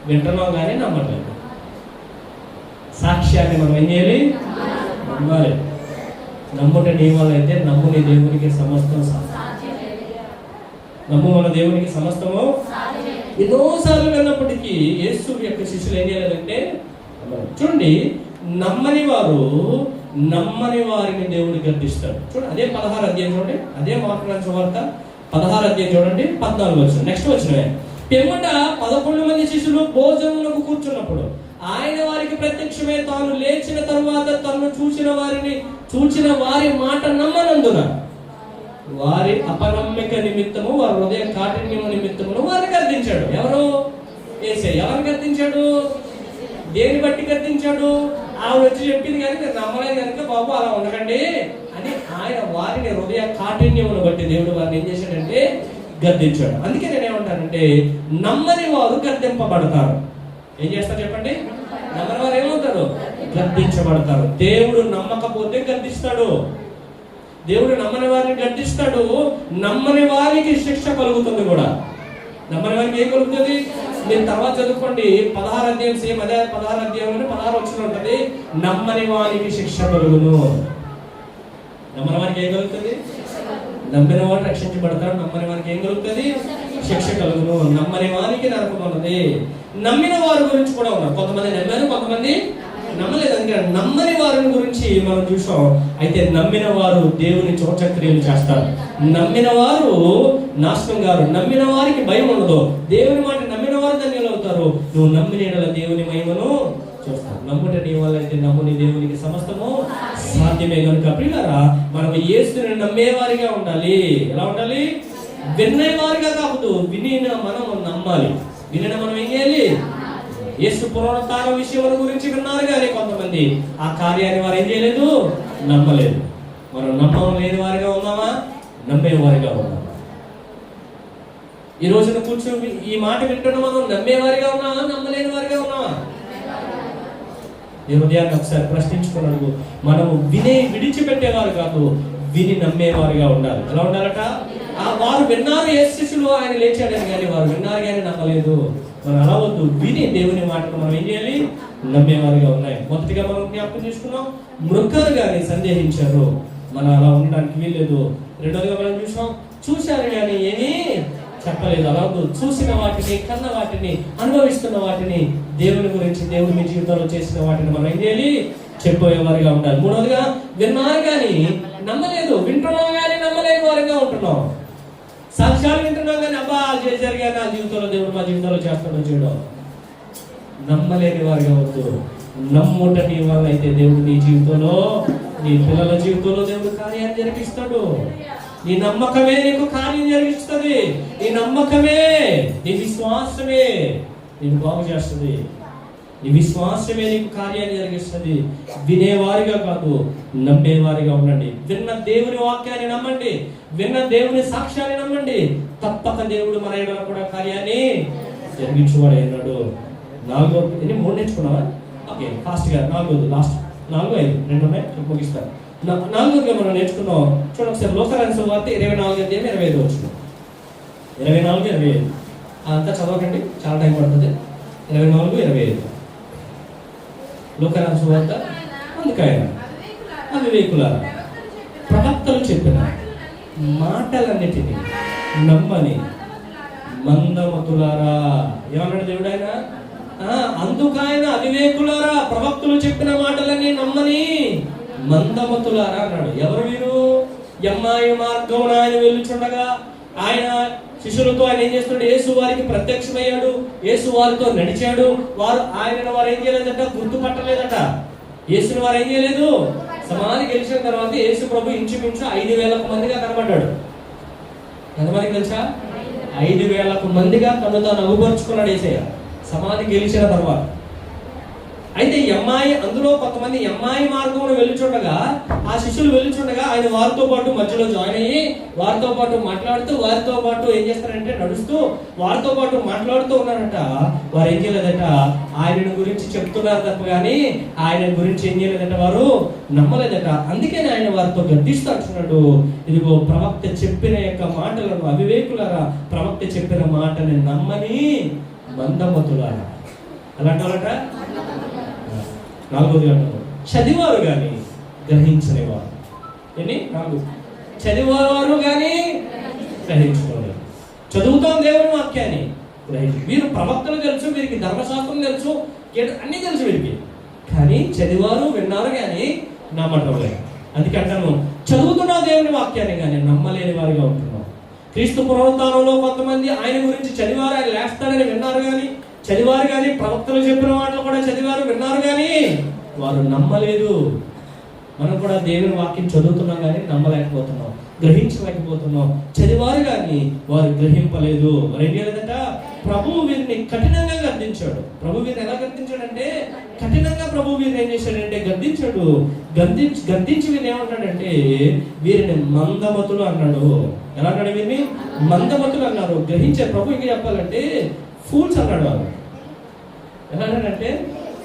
వింటున్నాం కానీ నమ్మట్లేదు. సాక్ష్యాన్ని మనం ఏం చేయాలి? నమ్మాలి. నమ్ముట నీ వల్ల అయితే నమ్ము, నీ దేవునికి సమస్తం నమ్ము, మన దేవునికి సమస్తము. ఎన్నోసార్లు విన్నప్పటికీ యేసు యొక్క శిష్యులు ఏం చేయలేదంటే, చూడండి, నమ్మని వారిని దేవుడు గద్దిస్తాడు. చూడండి, అదే 16 అధ్యాయం చూడండి, అదే మార్కు సువార్త 16 అధ్యాయం చూడండి, 14 వచనం. నెక్స్ట్ వచ్చినవే. పిమ్మట 11 మంది శిష్యులు భోజనములకు కూర్చున్నప్పుడు ఆయన వారికి ప్రత్యక్షమే తాను లేచిన తరువాత తను చూచిన వారి మాట నమ్మనందున వారి అపనమ్మిక నిమిత్తము, వారి హృదయ కాఠిన్యము నిమిత్తమును వారిని గద్దించాడు. ఎవరు? యేసయ్య. ఎవరిని గద్దించాడు? దేని బట్టి గద్దించాడు? ఆవిడ వచ్చి చెప్పింది కానీ మీరు నమ్మలేదు కనుక బాబు అలా ఉండకండి అని ఆయన వారిని హృదయ కాఠిన్యమును బట్టి దేవుడు వారిని ఏం చేశాడంటే గద్దించాడు. అందుకే నేనేమంటానంటే, నమ్మని వారు గద్దింపబడతారు. ఏం చేస్తారు చెప్పండి? నమ్మని వారు ఏమవుతారు? గద్దించబడతారు. దేవుడు నమ్మకపోతే గద్దిస్తాడు. దేవుడు నమ్మని వారిని గద్దిస్తాడు. నమ్మని వారికి శిక్ష కలుగుతుంది కూడా. నమ్మని వారికి ఏం కలుగుతుంది? మీరు తర్వాత చదువుకోండి, 16 అధ్యాయం, సేమ్ అదే 16 అధ్యాయంలో 16 వచనం ఉంటుంది. నమ్మని వారికి శిక్ష కలుగును. నమ్మని వారికి ఏం కలుగుతుంది? నమ్మిన వారు రక్షించబడతారు. నమ్మని వారికి ఏం కలుగుతుంది? శిక్ష కలుగును. నమ్మని వారికి నరకం ఉన్నది. నమ్మిన వారి గురించి కూడా ఉన్నారు. కొంతమంది నమ్మారు, కొంతమంది నమ్మలేదు. అందుకే నమ్మని వారిని గురించి మనం చూసాం. అయితే నమ్మిన వారు దేవుని చోచక్రియలు చేస్తారు. నమ్మిన వారు నాశనం గారు. నమ్మిన వారికి భయం ఉండదు. దేవుని మాట నమ్మిన వారు ధన్యులు అవుతారు. నువ్వు నమ్మిన దేవుని మహిమను చూస్తావు. నమ్ముట నీ వల్ల అయితే నమ్ముని దేవునికి సమస్తము సాధ్యమే. కనుక ప్రియులారా, మనం యేసుని నమ్మేవారిగా ఉండాలి. ఎలా ఉండాలి? వినేవారిగా కాదు, వినిన మనం నమ్మాలి. వినిన మనం ఏం చేయాలి? యేసు పునరుత్థాన విషయం గురించి విన్నారు కానీ కొంతమంది ఆ కార్యాన్ని వారు ఏం చేయలేదు? నమ్మలేదు. మనం నమ్మలేని వారిగా ఉన్నామా? నమ్మేవారిగా ఉన్నామా? ఈ రోజున కూర్చొని ఈ మాట వింటున్న మనం నమ్మేవారిగా ఉన్నామా? నమ్మలేని వారిగా ఉన్నామా? ఈ హృదయాన్ని ఒకసారి ప్రశ్నించుకున్నాడు. మనము విడిచిపెట్టేవారు కాదు, విని నమ్మేవారిగా ఉండాలి. ఎలా ఉండాలట? వారు విన్నారు యేసు శిష్యులు ఆయన లేచాడని, కానీ వారు విన్నారు కానీ నమ్మలేదు. మనం అలా వద్దు. విని దేవుని మాటను మనం ఏం చేయాలి? నమ్మేవారిగా ఉన్నాయి. మొదటిగా మనం జ్ఞాపకం చేసుకున్నాం, మృగాలు కానీ సందేహించారు. మనం అలా ఉండడానికి వీల్లేదు. రెండోదిగా మనం చూశారు కానీ ఏమీ చెప్పలేదు. అలా చూసిన వాటిని, కన్న వాటిని, అనుభవిస్తున్న వాటిని, దేవుని గురించి, దేవుడు మీ జీవితంలో చేసిన వాటిని మనం ఏం చేయాలి? చెప్పేవారిగా ఉండాలి. మూడవదిగా విన్నారు కానీ నమ్మలేదు. వింటున్నాం కానీ నమ్మలేని వారిగా ఉంటున్నాం. సాక్ష్యాలు వింటున్నాం కానీ అబ్బా చేశారు కానీ నా జీవితంలో దేవుడు మా జీవితంలో చేస్తాడో చేయడం. నమ్మలేని వారిగా వద్దు. నమ్ముట నీ వల్ల అయితే దేవుడు నీ జీవితంలో, నీ పిల్లల జీవితంలో దేవుడు కార్యాన్ని జరిగిస్తాడు. నీ నమ్మకమే నీకు కార్యం జరిగిస్తుంది. నీ నమ్మకమే, నీ విశ్వాసమే నీకు బాగు చేస్తుంది. నీ విశ్వాసమే నీకు కార్యాన్ని జరిగిస్తుంది. వినేవారిగా కాదు, నమ్మేవారిగా ఉండండి. విన్న దేవుని వాక్యాన్ని నమ్మండి, విన్న దేవుని సాక్ష్యాన్ని నమ్మండి. తప్పక దేవుడు మన ఎడల కూడా కార్యాన్ని జరిగించువాడు అన్నాడు. 3 నేర్చుకున్నావా? ఓకే, ఫాస్ట్ గా 4 లాస్ట్ 4, 5 2 ఉన్నాయి, ముగిస్తాను. 4గా మనం నేర్చుకున్నాం. చూడండి ఒకసారి లోకరాని సువార్త 24:25 వచ్చిన 24:25 అంతా చదవకండి, చాలా టైం పడుతుంది. 24:25 లోకరాని సువార్త. అందుకైన అవివేకులారా, ప్రవక్తలు చెప్పిన మాటలన్నిటినీ నమ్మని మందమతులారా. ఏమన్నాడు దేవుడు? ఆయన అందుకైన అవివేకులారా, ప్రవక్తలు చెప్పిన మాటలన్నీ నమ్మని మందమతులారా అన్నాడు. ఎవరు వీరు? ఎమ్మాయి మార్గం ఆయన వెళ్ళుచుండగా ఆయన శిష్యులతో ఆయన ఏం చేస్తున్నాడు? యేసు వారికి ప్రత్యక్షమయ్యాడు, యేసు వారితో నడిచాడు. వారు ఏం చేయలేదట? గుర్తుపట్టలేదట. యేసుని వారు ఏం చేయలేదు? సమాధి గెలిచిన తర్వాత యేసు ప్రభు ఇంచుమించు 5,000 మందిగా కనబడ్డాడు. ఎంతమందికి తెలుసా? 5,000 మందిగా తను తాను అగుపరుచుకున్నాడు యేసయ్య సమాధి గెలిచిన తర్వాత. అయితే అందులో కొంతమంది ఎమ్మాయి మార్గంలో వెళ్ళుచుండగా, ఆ శిష్యులు వెళ్ళుచుండగా ఆయన వారితో పాటు మధ్యలో జాయిన్ అయ్యి వారితో పాటు మాట్లాడుతూ, వారితో పాటు ఏం చేస్తారంటే నడుస్తూ, వారితో పాటు మాట్లాడుతూ ఉన్నారట. వారు ఏం చేయలేదట? ఆయన గురించి చెప్తున్నారు తప్ప కానీ ఆయన గురించి ఏం చేయలేదట, వారు నమ్మలేదట. అందుకని ఆయన వారితో గద్దిస్తూ అంటున్నాడు, ఇదిగో ప్రవక్త చెప్పిన యొక్క మాటలను, అవివేకులారా, ప్రవక్త చెప్పిన మాటని నమ్మని మందమతులారా. అలాంటి వాళ్ళట 4వ చదివారు కానీ గ్రహించలేవారు. ఎన్ని 4 చదివారు కానీ గ్రహించుకోలేదు. చదువుతాం దేవుని వాక్యాన్ని, వీరు ప్రవక్తలు తెలుసు, వీరికి ధర్మశాస్త్రం తెలుసు, అన్ని తెలుసు వీరికి, కానీ చదివారు విన్నారు కానీ నమ్మటం లేదు. అందుకంటాను, చదువుతున్నావు దేవుని వాక్యాన్ని కానీ నమ్మలేని వారిగా ఉంటున్నాం. క్రీస్తు పునరుత్థానంలో కొంతమంది ఆయన గురించి చదివారు, ఆయన లేస్తాడని విన్నారు కానీ, చదివారు కానీ, ప్రవక్తలు చెప్పిన మాటలు కూడా చదివారు, విన్నారు కానీ వారు నమ్మలేదు. మనం కూడా దేవుని వాక్యం చదువుతున్నాం కానీ నమ్మలేకపోతున్నాం, గ్రహించలేకపోతున్నాం. చదివారు కానీ వారు గ్రహింపలేదు. వారు ఏం చేయలేదట? ప్రభువు వీరిని కఠినంగా గద్దించాడు. ప్రభు వీరిని ఎలా గద్దించాడంటే, కఠినంగా ప్రభు వీరిని ఏం చేశాడంటే గద్దించాడు. గద్దించి వీరిని ఏమంటాడంటే, వీరిని మందమతులు అన్నాడు. ఎలా అన్నాడు? వీరిని మందమతులు అన్నారు. గ్రహించారు. ప్రభు ఇంకా చెప్పాలంటే ఫూల్స్ అన్నాడు. వాళ్ళు ఎలా అన్నాడంటే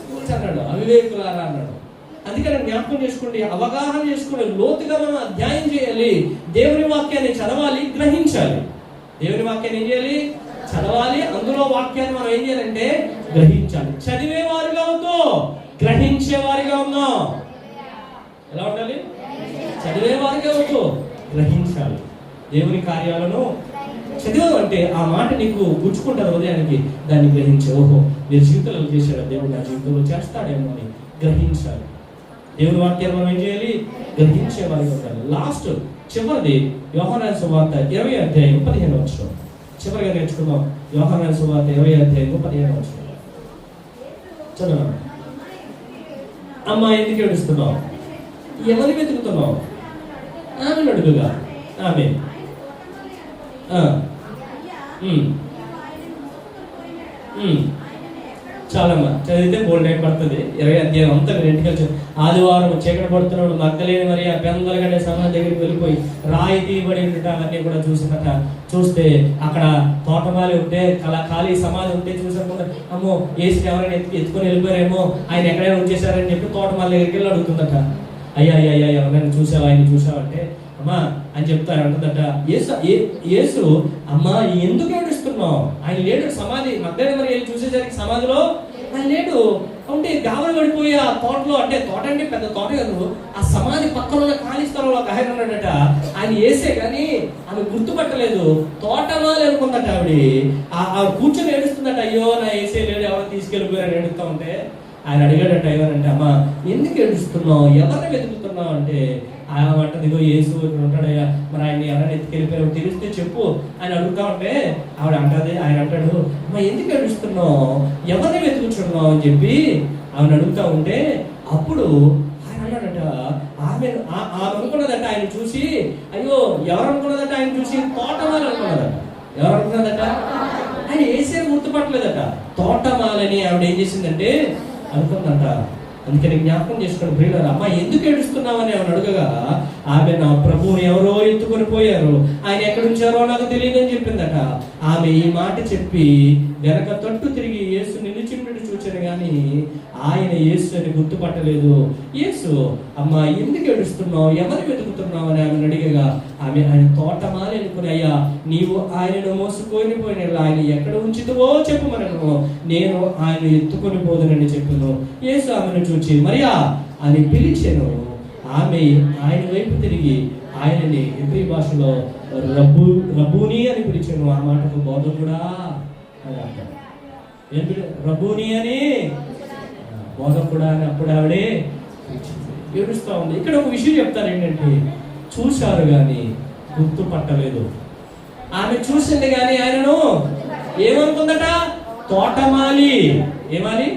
ఫూల్స్ అన్నాడు, అవివేకులారా అన్నాడు. అందుకని జ్ఞాపకం చేసుకోండి, అవగాహన చేసుకోండి, లోతుగా మనం అధ్యాయం చేయాలి. దేవుని వాక్యాన్ని చదవాలి, గ్రహించాలి. దేవుని వాక్యాన్ని ఏం చేయాలి? చదవాలి. అందులో వాక్యాన్ని మనం ఏం చేయాలంటే గ్రహించాలి. చదివేవారిగా ఉందో గ్రహించేవారిగా ఉందో. ఎలా ఉండాలి? చదివేవారిగా ఉందో గ్రహించాలి. దేవుని కార్యాలను చదివావు అంటే ఆ మాట నీకు గుచ్చుకుంటారు ఉదయానికి, దాన్ని గ్రహించే, ఓహో మీరు జీవితంలో చేశాడు, దేవుడు నా జీవితంలో చేస్తాడేమో అని గ్రహించాలి. దేవుని వాక్యాన్ని మనం ఏం చేయాలి? గ్రహించే వారికి ఉండాలి. లాస్ట్ చివరిది యోహాను సువార్త 20:15 చివరిగా నేర్చుకుందాం. యోహాను సువార్త 20:15 చదువు. అమ్మా ఎందుకు ఏడుస్తున్నావు? ఎవరిని వెతుకుతున్నావు? ఆమెను అడుగుగా. ఆమె చాలమ్మా చదివితే బోల్డ్ టైం పడుతుంది. 20 అధ్యాయం అంతా మీరు ఇంటికి వచ్చి ఆదివారం చీకటి పడుతున్నాడు మగ్దలేని మరి ఆ పెందలగడే సమాధి దగ్గరికి వెళ్ళిపోయి రాయి తీయబడి అవన్నీ కూడా చూస్తే అక్కడ తోటమాలి ఉంటే ఖాళీ సమాధి ఉంటే చూసకుండా అమ్మో ఏసుని ఎవరైనా ఎత్తుకొని వెళ్ళిపోయారేమో, ఆయన ఎక్కడైనా ఉంచేశారని చెప్పి తోటమాలి దగ్గరికి వెళ్ళి అడుగుతుందట. అయ్యా ఎవరైనా చూసావా, ఆయన చూసావంటే అమ్మా అని చెప్తారు. అంటుందట యేసు అమ్మా ఎందుకు ఏడుస్తున్నావు? ఆయన లేడు, సమాధి మధ్యాహ్నం మరి వెళ్ళి చూసేసరికి సమాధిలో ఆయన లేడు. అంటే గావలు పడిపోయి ఆ తోటలో, అంటే తోట అంటే పెద్ద తోట కాదు, ఆ సమాధి పక్కన ఉన్న ఖాళీ స్థలంలో ఒక ఆయన ఉన్నాడట. ఆయన వేసే కానీ ఆమె గుర్తుపట్టలేదు. తోటమాలి అనుకుందట ఆవిడ. కూర్చొని ఏడుస్తుందట, అయ్యో నా వేసే లేడు, ఎవరు తీసుకెళ్ళిపోయారని ఏడుస్తూ ఉంటే ఆయన అడిగాడట, ఏమనంటే అమ్మా ఎందుకు ఏడుస్తున్నావు, ఎవరిని వెతుకుతున్నావు అంటే ఆయన అంటది, ఇగో యేసు ఇక్కడ ఉంటాడయ్యా, మరి ఆయన ఎవరైనా ఎత్తుకెళ్ళిపోయావు తెలిస్తే చెప్పు అని అడుగుతా ఉంటే ఆవిడ అంటది, ఆయన అంటాడు, అమ్మా ఎందుకు ఏడుస్తున్నావు, ఎవరిని వెతుకుతున్నావు అని చెప్పి ఆమెను అడుగుతా ఉంటే అప్పుడు ఆయన అన్నాడట, ఆమె అనుకున్నదట ఆయన చూసి, అయ్యో ఎవరు అనుకున్నదట ఆయన చూసి, తోటమాలి అనుకున్నదట. ఎవరు అనుకున్నదట? ఆయన ఏసేది గుర్తుపట్టలేదట, తోటమాలని ఆవిడ ఏం చేసిందంటే అనుకుందంట. అందుకని జ్ఞాపకం చేసుకోండి ప్రియులారా, అమ్మ ఎందుకు ఏడుస్తున్నామని ఆమెను అడగగా ఆమె నా ప్రభువుని ఎవరో ఎత్తుకొని పోయారు, ఆయన ఎక్కడ ఉంచారో నాకు తెలియదని చెప్పిందట. ఆమె ఈ మాట చెప్పి వెనక తట్టు తిరిగి యేసు నిలిచినట్టు చూచాను కానీ ఆయన యేసు అని గుర్తుపట్టలేదు. యేసు, అమ్మ ఎందుకు ఏడుస్తున్నావు, ఎవరు వెతుకుతున్నావు అని ఆమెను అడిగగా ఆమె ఆయన తోటమాలి అనుకుని, అయ్యా నీవు ఆయనను మోసుకొని పోయిన ఆయన ఎక్కడ ఉంచుతావో చెప్పమనను, నేను ఆయన ఎత్తుకొని పోదునని చెప్పాను. యేసు ఆమెను చూచి మరియా అని పిలిచాను. ఆమె ఆయన వైపు తిరిగి ఆయనని హెబ్రీ భాషలో రబ్బూని అని పిలిచాను. ఆ మాటకు బోధకుడా అని అంటారు. రబ్బూని అని బోధకుడా అని అప్పుడు ఆవిడే ఏడుస్తూ ఉంది. ఇక్కడ ఒక విషయం చెప్తారు ఏంటంటే, చూశారు కానీ గుర్తుపట్టలేదు. ఆమె చూసింది కానీ ఆయనను ఏమనుకుందట, తోటమాలి. ఏమాలి?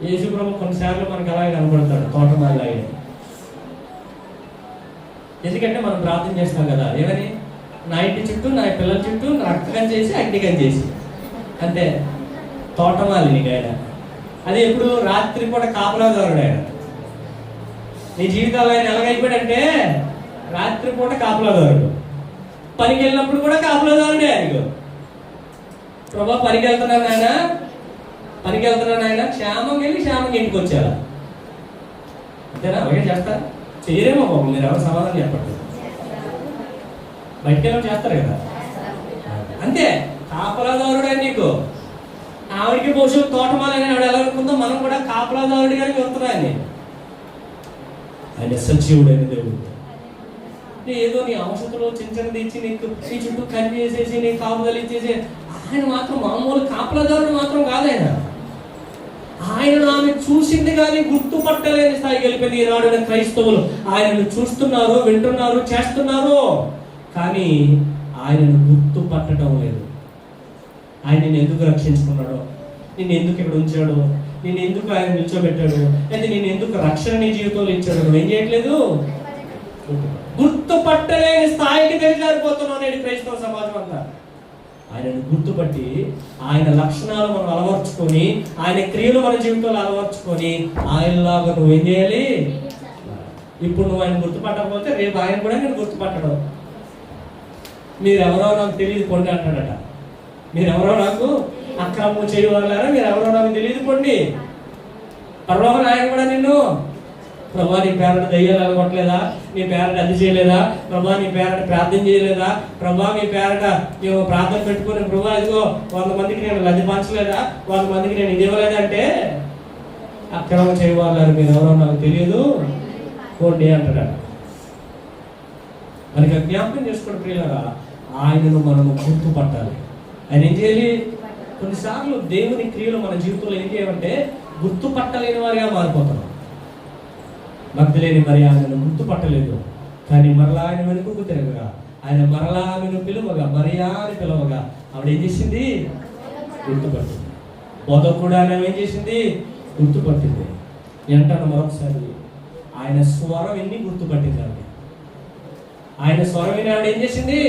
యేసుప్రభు కొన్నిసార్లు మనకు అలాగే కనబడతాడు, తోటమాలి ఆయన. ఎందుకంటే మనం ప్రార్థన చేస్తాం కదా, ఏమని, నా ఇంటి చుట్టూ నా పిల్లల చుట్టూ రక్తకం చేసి అగ్నికం చేసి, అంటే తోటమాలి నీకు ఆయన. అది ఎప్పుడు రాత్రి పూట కాపలాదారుడు ఆయన. నీ జీవితంలో ఆయన ఎలాగైపోయాడంటే రాత్రి పూట కాపలాదారుడు, పనికి వెళ్ళినప్పుడు కూడా కాపలాదారుడే. ఆయనకు ప్రభా పనికి వెళ్తున్నాను ఆయన, పనికి వెళ్తున్నాను ఆయన, క్షేమం వెళ్ళి క్షేమంగా ఇంటికి వచ్చారా? అంతేనా? అలాగే చేస్తారు? చేయరేమో బాబు, మీరు ఎవరు సమాధానం చెప్పండి. బయటికి వెళ్ళి చేస్తారు కదా, అంతే. కాపలాదారుడే నీకు. ఆవిడికి పోషు తోటమాలని ఆవిడ ఎలా అనుకుందో మనం కూడా కాపలాదారుడిగానే వెళ్తున్నాయని. ఆయన సజీవుడైన దేవుడు. ఏదో నీ ఔషధంలో చిన్న తెచ్చి నీకు నీ చుట్టూ కని చేసేసి నీ కాపుదలు ఇచ్చేసి, ఆయన మాత్రం మామూలు కాపలాదారుడు మాత్రం కాదు ఆయన. ఆయనను ఆమె చూసింది కానీ గుర్తుపట్టలేని స్థాయికి వెళ్ళిపోయింది. ఈనాడు క్రైస్తవులు ఆయనను చూస్తున్నారు, వింటున్నారు, చేస్తున్నారు, కానీ ఆయనను గుర్తుపట్టడం లేదు. ఆయన నిన్ను ఎందుకు రక్షించుకున్నాడో, నిన్ను ఎందుకు ఇక్కడ ఉంచాడో, నేను ఎందుకు ఆయన నిల్చోబెట్టాడు, అయితే నేను ఎందుకు రక్షణ నీ జీవితంలో ఇచ్చాడు, నువ్వేం చేయట్లేదు. గుర్తుపట్టలేని స్థాయికి దిగజారిపోతున్నావు నేడు క్రైస్తవ సమాజం అంతా. ఆయనను గుర్తుపట్టి ఆయన లక్షణాలు మనం అలవర్చుకొని, ఆయన క్రియలు మన జీవితంలో అలవర్చుకొని ఆయనలాగా నువ్వేం చేయాలి. ఇప్పుడు నువ్వు ఆయన గుర్తుపట్టకపోతే రేపు ఆయన కూడా నేను గుర్తుపట్టడం. మీరెవరో నాకు తెలియదు కొండి అంటాడట. మీరెవరో నాకు అక్రమం చేయవాళ్ళారా, మీరెవరో నాకు తెలియదు కొండి. పరలోకం ఆయన కూడా నిన్ను, ప్రభా నీ పేరట దయ్యాలు అలగొట్టలేదా, నీ పేరట అది చేయలేదా, ప్రభా నీ పేరట ప్రార్థన చేయలేదా, ప్రభా మీ పేరట మేము ప్రార్థన పెట్టుకుని ప్రభా ఇదిగో 100 మందికి నేను లజ్జ పంచలేదా, 100 మందికి నేను ఇది ఇవ్వలేదంటే అక్రమం చేయవాళ్ళారు, మీరు ఎవరో నాకు తెలియదు కోండి అంటాడు. మనకి జ్ఞాపకం చేసుకోండి ప్రియులారా, ఆయనను మనము గుర్తుపట్టాలి. ఆయన ఏం చేయాలి? కొన్నిసార్లు దేవుని క్రియలు మన జీవితంలో ఏం చేయాలంటే గుర్తుపట్టలేని వారిగా మారిపోతున్నాం. మగ్ధలేని మరి ఆయనను గుర్తుపట్టలేదు, కానీ మరలా ఆయన వెనుకకు తిరగగా, ఆయన మరలా ఆమెను పిలువగా, మరియా అని పిలవగా ఆవిడ ఏం చేసింది? గుర్తుపట్టింది. బోధకు కూడా ఆమె ఏం చేసింది? గుర్తుపట్టింది. అంటాను మరొకసారి, ఆయన స్వరం ఎన్ని గుర్తుపట్టింది ఆవిడ. ఆయన స్వరం విని ఆవిడ ఏం చేసింది?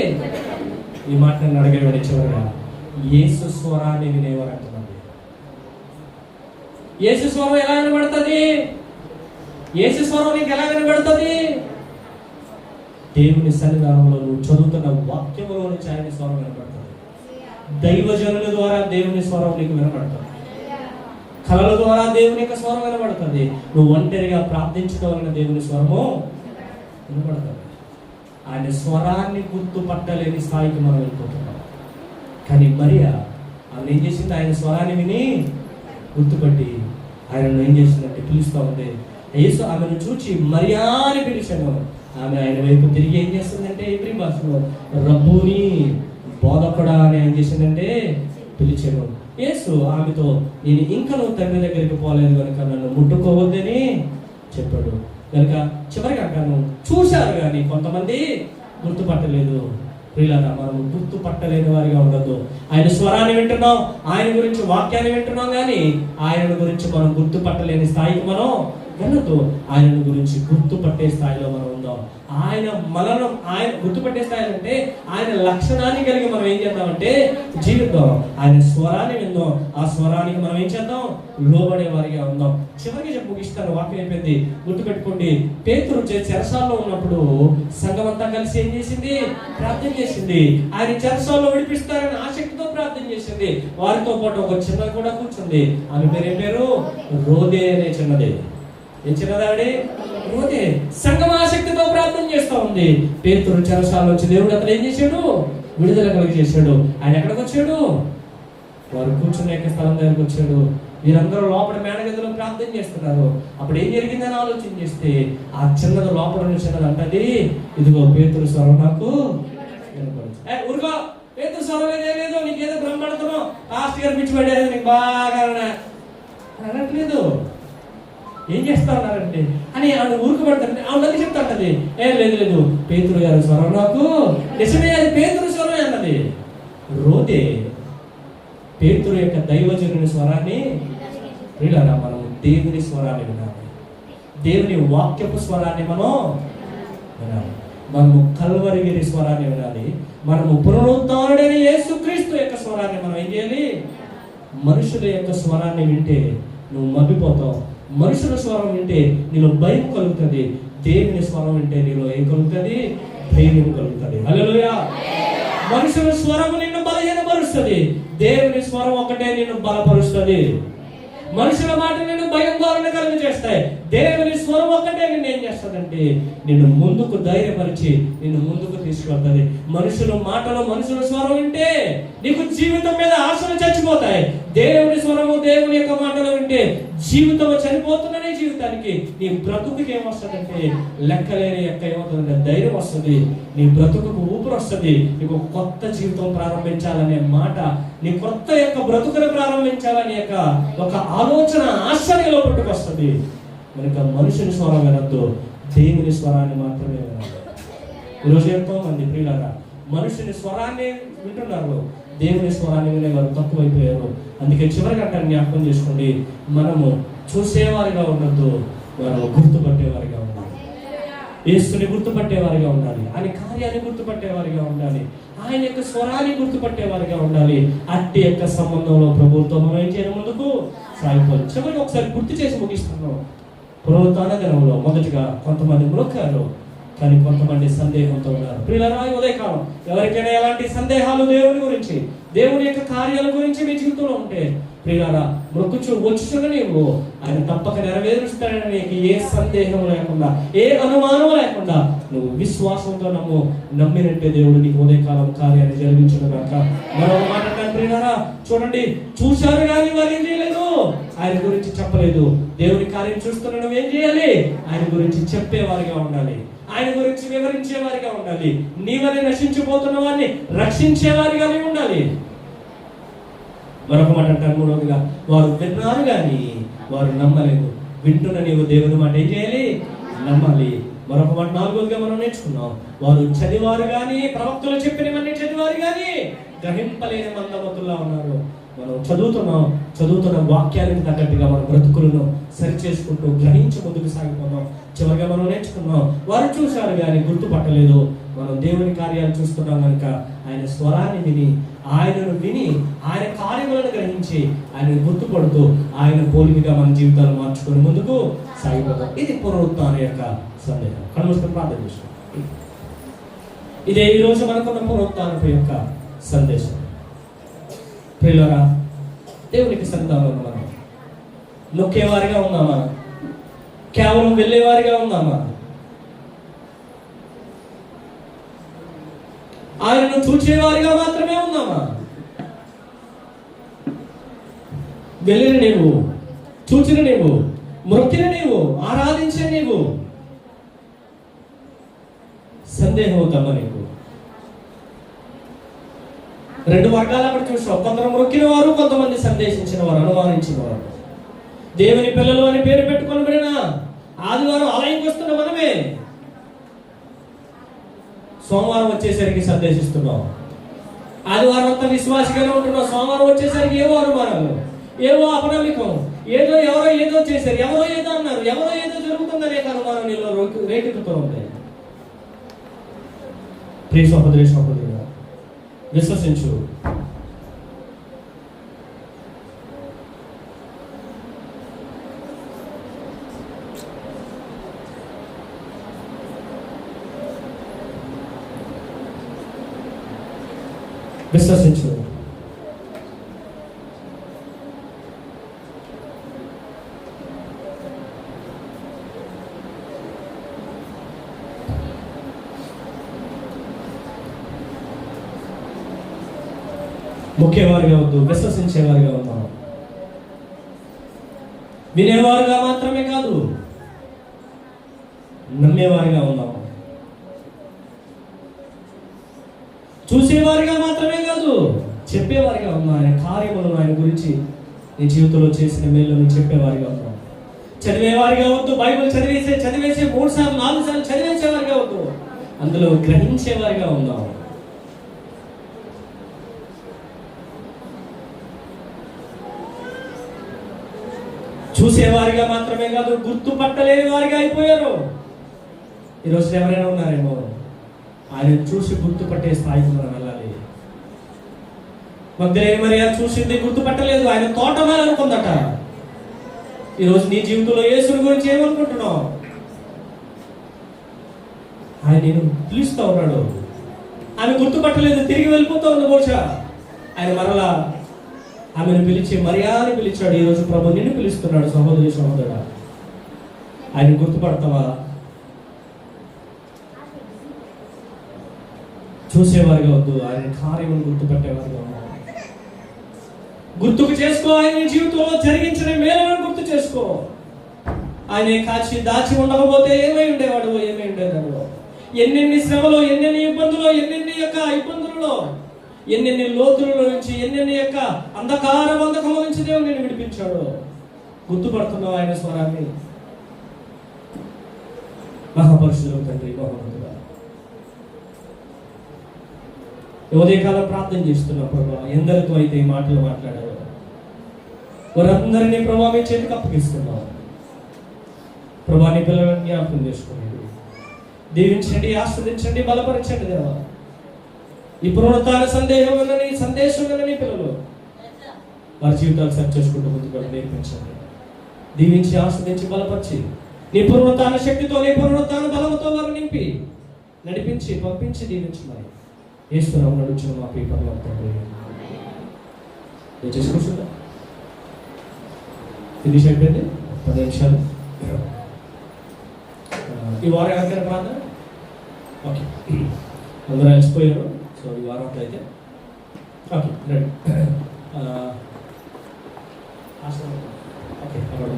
ఈ మాట నన్ను అడగలేడు చివరిగా, యేసు స్వరాన్ని వినేవారు అంటున్నది. యేసు స్వరం ఎలా వినబడుతుంది? యేసు స్వరం నీకు ఎలా వినబడుతుంది? దేవుని సన్నిధానంలో నువ్వు చదువుతున్న వాక్యములో నుంచి ఆయన స్వరం వినబడుతుంది. దైవజనుల ద్వారా దేవుని స్వరం నీకు వినబడుతుంది. కళల ద్వారా దేవుని యొక్క స్వరం వినబడుతుంది. నువ్వు ఒంటరిగా ప్రార్థించడం వలన దేవుని స్వరము వినబడుతుంది. ఆయన స్వరాన్ని గుర్తుపట్టలేని స్థాయికి మనం వెళ్ళిపోతున్నాం. కానీ మరియా ఆమె ఏం చేసింది? ఆయన స్వరాన్ని విని గుర్తుపట్టి ఆయనను ఏం చేసిందంటే పిలుస్తూ ఉంది. యేసు ఆమెను చూచి మరియా అని పిలిచాను. ఆమె ఆయన వైపు తిరిగి ఏం చేస్తుందంటే హెబ్రీ భాషలో రబ్బూని, బోధకుడా అని ఏం చేసిందంటే పిలిచాను. యేసు ఆమెతో, నేను ఇంకా నువ్వు తండ్రి దగ్గరికి పోలేదు కనుక నన్ను ముట్టుకోవద్దని చెప్పాడు. కనుక చివరికి అంటాను, చూశారు కానీ కొంతమంది గుర్తుపట్టలేదు. ప్రియులారా, మనం గుర్తుపట్టలేని వారిగా ఉండదు. ఆయన స్వరాన్ని వింటున్నాం, ఆయన గురించి వాక్యాన్ని వింటున్నాం, కానీ ఆయన గురించి మనం గుర్తుపట్టలేని స్థాయికి మనం వెళ్ళదు. ఆయన గురించి గుర్తుపట్టే స్థాయిలో మనం ఉందాం. ఆయన గుర్తుపట్టే స్థాయిలో అంటే ఆయన లక్షణాన్ని కలిగి మనం ఏం చేద్దామంటే జీవిద్దాం. ఆయన స్వరాన్ని విందాం, ఆ స్వరానికి మనం ఏం చేద్దాం, లోబడే వారిగా ఉందాం. చివరికి ముగిస్తాను, వాక్యం అయిపోయింది. గుర్తుపెట్టుకోండి, పేతురు చెరసాల్లో ఉన్నప్పుడు సంఘం అంతా కలిసి ఏం చేసింది, ప్రార్థన చేసింది. ఆయన చెరసాల్లో విడిపిస్తారని ఆసక్తితో ప్రార్థన చేసింది. వారితో పాటు ఒక చిన్నది కూడా కూర్చుంది. ఆమె పేరు పేరు రోదే అనే చిన్నది. ఏం చిన్నదాడి? రోదే. సంఘం ఆసక్తితో ప్రార్థన చేస్తూ ఉంది. పేతురు చెరసాల్లో వచ్చి దేవుడు అతను ఏం చేశాడు, విడుదల కలిగి చేశాడు. ఆయన ఎక్కడికి వచ్చాడు, వారు కూర్చునే స్థలం దగ్గరికి వచ్చాడు. వీరందరూ లోపల మేడగదిలో ప్రార్థన చేస్తున్నారు. అప్పుడు ఏం జరిగిందని ఆలోచన చేస్తే ఆ చిన్నది లోపల చిన్నది అంటది, ఇదిగో పేతురు స్వరం నాకు ఊరుకో, పేతురు స్వరం ఏదో నీకేదో బ్రహ్మాండుతున్నావు, లాస్ట్ గారు పిచ్చి పడేది నీకు బాగా అనట్లేదు. ఏం చేస్తా ఉన్నారంటే అని ఆవిడ ఊరుకుపడతారంటే ఆవిడ అది చెప్తా ఉంటది, లేదు పేతురు గారి స్వరం నాకు నిజమే, అది పేతురు స్వరమే అన్నది. రోదే పేతురు యొక్క దైవజనుని స్వరాన్ని వినాలా? మనం దేవుని స్వరాన్ని వినాలి, దేవుని వాక్యపు స్వరాన్ని మనం వినాలి. మనము కల్వరిగిరి స్వరాన్ని వినాలి. మనము పునరుద్ధరణుడైన యేసుక్రీస్తు యొక్క స్వరాన్ని మనం ఏం చేయాలి? మనుషుల యొక్క స్వరాన్ని వింటే నువ్వు మభ్యపోతావు. మనుషుల స్వరం వింటే నీలో భయం కలుగుతుంది. దేవుని స్వరం వింటే నీలో ఏం కలుగుతుంది? ధైర్యం కలుగుతుంది. హల్లెలూయా. మనుషుల స్వరం నిన్ను బలహీనపరుస్తుంది, దేవుని స్వరం ఒకటే నిన్ను బలపరుస్తుంది. మనుషుల మాట నిన్ను భయం ద్వారా కలిగి చేస్తాయి, దేవుని స్వరం ఒక్కటే నిన్ను ఏం చేస్తుందంటే నిన్ను ముందుకు ధైర్యపరిచి నిన్ను ముందుకు తీసుకెళ్తుంది. మనుషుల మాటలు మనుషుల స్వరం వింటే నీకు జీవితం మీద ఆశలు చచ్చిపోతాయి. దేవుని స్వరము దేవుని యొక్క మాటలు వింటే జీవితం చనిపోతున్ననే జీవితానికి నీ బ్రతుకుకి ఏమొస్తుందంటే లెక్కలేని యొక్క ఏమవుతుందంటే ధైర్యం వస్తుంది. నీ బ్రతుకుకు ఊపిరి వస్తుంది. నీకు కొత్త జీవితం ప్రారంభించాలనే మాట, నీ కొత్త యొక్క బ్రతుకుని ప్రారంభించాలనే యొక్క ఒక ఆలోచన ఆశ్చర్యంలో పుట్టుకొస్తుంది. కనుక మనుషుని స్వరం వినద్దు, దేవుని స్వరాన్ని మాత్రమే వినాలి. ఈరోజు ఎంతో మంది ప్రియులారా మనుషుని స్వరాన్ని వింటున్నారు, దేవుని స్వరాన్ని వినేవారు తక్కువైపోయారు. అందుకే చివరికి అంటే జ్ఞాపకం చేసుకోండి, మనము చూసేవారిగా ఉండద్దు, మనము గుర్తుపట్టేవారిగా ఉండాలి. యేసుని గుర్తుపట్టేవారిగా ఉండాలి, ఆయన కార్యాన్ని గుర్తుపట్టేవారిగా ఉండాలి, ఆయన యొక్క స్వరాన్ని గుర్తుపట్టేవారిగా ఉండాలి. అట్టి యొక్క సంబంధంలో ప్రభుత్వం మనం ఏం చేయడం ముందుకు సాగిపోవాలి. చివరికి ఒకసారి గుర్తు చేసి ముగిస్తున్నాం. పునరుత్థాన దినంలో మొదటిగా కొంతమంది మొక్కారు, కానీ కొంతమంది సందేహంతో ఉన్నారు. ప్రియులారా, ఉదయకాలం ఎవరికైనా ఎలాంటి సందేహాలు దేవుని గురించి, దేవుని యొక్క కార్యాల గురించి మీ జీవితంలో ఉంటే ప్రియులారా వచ్చుచున్న నీవు ఆయన తప్పక నెరవేరుస్తాడని నీకు ఏ సందేహం లేకుండా, ఏ అనుమానం లేకుండా నువ్వు విశ్వాసంతో నమ్మినట్టే దేవుడు నీకు ఉదయకాలం కార్యాన్ని జరిగించడం కాక. మరొక మాట ప్రియులారా, చూడండి, చూశారు కానీ వారు ఏం చేయలేదు, ఆయన గురించి చెప్పలేదు. దేవుని కార్యం చూస్తున్న నువ్వేం చేయాలి? ఆయన గురించి చెప్పేవారిగా ఉండాలి, ఆయన గురించి వివరించేవారిగా ఉండాలి. నీవని నశించిపోతున్న వారిని రక్షించేవారిగా ఉండాలి. మరొక మాట అంటారు, మూడవదిగా వారు విన్నారు కానీ వారు నమ్మలేదు. వింటున్న నీవు దేవుని మాట ఏం చేయాలి? నమ్మాలి. మరొక మాట నాలుగోదిగా మనం నేర్చుకున్నాం, వారు చదివారు కానీ, ప్రవక్తలు చెప్పినవన్నీ చదివారు కానీ గ్రహింపలేని మందమతుల్లా ఉన్నారు. మనం చదువుతున్న వాక్యానికి తగ్గట్టుగా మన బ్రతుకులను సరి చేసుకుంటూ గ్రహించి ముందుకు సాగిపోతాం. చివరిగా మనం నేర్చుకున్నాం, వారు చూశారు కానీ గుర్తుపట్టలేదు. మనం దేవుని కార్యాలు చూస్తున్నాం కనుక ఆయన స్వరాన్ని విని, ఆయనను విని, ఆయన కార్యములను గ్రహించి ఆయన గుర్తుపడుతూ ఆయన పోలికగా మన జీవితాలు మార్చుకొని ముందుకు సాగిపోతాం. ఇది పునరుత్థానం యొక్క సందేహం. కనుమూసుకొని ప్రార్థన చేస్తాం. ఇదే ఈరోజు మనకున్న పునరుత్థానపు యొక్క సందేశం. ప్రియులారా, దేవునికి సన్నిధానంలో మనం నొక్కేవారిగా ఉన్నామా? కేవలం వెళ్ళేవారిగా ఉన్నామా? ఆయనను చూచేవారిగా మాత్రమే ఉన్నామా? వెళ్ళిన నీవు, చూచిన నీవు, మొక్కిన నీవు, ఆరాధించిన నీవు సందేహం అవుతామా? నీకు రెండు వర్గాలు అక్కడ చూసావు. కొందరు మొక్కిన వారు, కొంతమంది సందేశించిన వారు, అనుమానించిన వారు. దేవుని పిల్లలు అని పేరు పెట్టుకొని ఆదివారం ఆలయంకి వస్తున్న మనమే సోమవారం వచ్చేసరికి సందేశిస్తున్నాం. ఆదివారం అంతా విశ్వాసగానే ఉంటున్నాం. సోమవారం వచ్చేసరికి ఏవో అనుమానాలు, ఏవో అపనమ్మకం, ఏదో ఎవరో ఏదో చేశారు, ఎవరో ఏదో అన్నారు, ఎవరో ఏదో జరుగుతుందనే అనుమానం నీలో రేకెత్తుతూ ఉంది. ప్రియ సహోదరి సహోదరుడా, విశ్వసించు. విశ్వసించు. ముఖ్యవారుగా వద్దు, విశ్వసించేవారుగా ఉన్నాం. వినేవారుగా మాత్రమే కాదు, నమ్మేవారుగా ఉన్నాం. చూసేవారిగా మాత్రమే కాదు, చెప్పేవారిగా ఉన్నాం. ఆయన కార్యములను, ఆయన గురించి నీ జీవితంలో చేసిన మేలును చెప్పేవారిగా ఉన్నాం. చదివేవారిగా వద్దు, బైబిల్ చదివేసే 3 సార్లు 4 సార్లు చదివేసేవారిగా వద్దు, అందులో గ్రహించేవారిగా ఉన్నాం. చూసేవారిగా మాత్రమే కాదు, గుర్తుపట్టలేని వారిగా అయిపోయారు. ఈరోజు ఎవరైనా ఉన్నారేమో, ఆయన చూసి గుర్తుపట్టే స్థాయికి మనం వెళ్ళాలి. మగ్దలేని మరియ చూసింది గుర్తుపట్టలేదు, ఆయన తోటమాలి అనుకుందట. ఈరోజు నీ జీవితంలో యేసుని గురించి ఏమనుకుంటున్నావు? ఆయన నేను పిలుస్తూ ఉన్నాడు, ఆమె గుర్తుపట్టలేదు, తిరిగి వెళ్ళిపోతూ ఉంది. బహుశా ఆయన మరలా ఆమెను పిలిచి మరియాని పిలిచాడు. ఈరోజు ప్రభు నిన్ను పిలుస్తున్నాడు. సహోదరి సహోదరుడా, ఆయన గుర్తుపడతావా? చూసేవారిగా వద్దు, ఆయన కార్యమును గుర్తుపెట్టేవారిగా ఉన్నాడు. గుర్తుకు చేసుకో, ఆయన జీవితంలో జరిగించిన మేలను గుర్తు చేసుకో. ఆయన కాచి దాచి ఉండకపోతే ఏమై ఉండేవాడు, ఏమై ఉండేవాడు? ఎన్నెన్ని శ్రమలో, ఎన్నెన్ని ఇబ్బందులు, ఇబ్బందులలో, ఎన్నెన్ని లోతులలో నుంచి, ఎన్నెన్ని అంధకార బంధకముల నుంచి దేవుడు నేను విడిపించాడు. గుర్తుపడుతున్నావు ఆయన స్వరాన్ని? మహాపరిశుద్ధుడు తండ్రి, మహోన్నతుడా, ఉదయకాలం ప్రార్థన చేస్తున్నా ప్రభా, ఎందరితో అయితే ఈ మాటలు మాట్లాడారో వారందరినీ ప్రభా మీ చేతికి అప్పగిస్తున్నాం. ప్రభా నీ పిల్లలను జ్ఞాపకం చేసుకోండి, దీవించండి, ఆస్వాదించండి, బలపరచండి. దేవా, ఈ పునరుత్థాన సందేశం వినని పిల్లలు వారి జీవితాలు సరి చేసుకుంటూ ముందుకు నేర్పించండి. దీవించి, ఆస్వాదించి, బలపరిచి నీ పునరుత్థాన శక్తితో, నీ పునరుత్థాన బలముతో వారు నింపి నడిపించి, పంపించి, దీవించి మరి యేసునామమున నడుచున్న మా పేపర్లో చేసుకుంటుందా? ఇది అయిపోయింది. 10 నిమిషాలు. ఈ వారం ఎవరికైనా ప్రార్థన? ఓకే, అందరూ అలసిపోయారు. సో ఈ వారం అయితే ఓకే, రెడీ. ఓకే, అక్కడ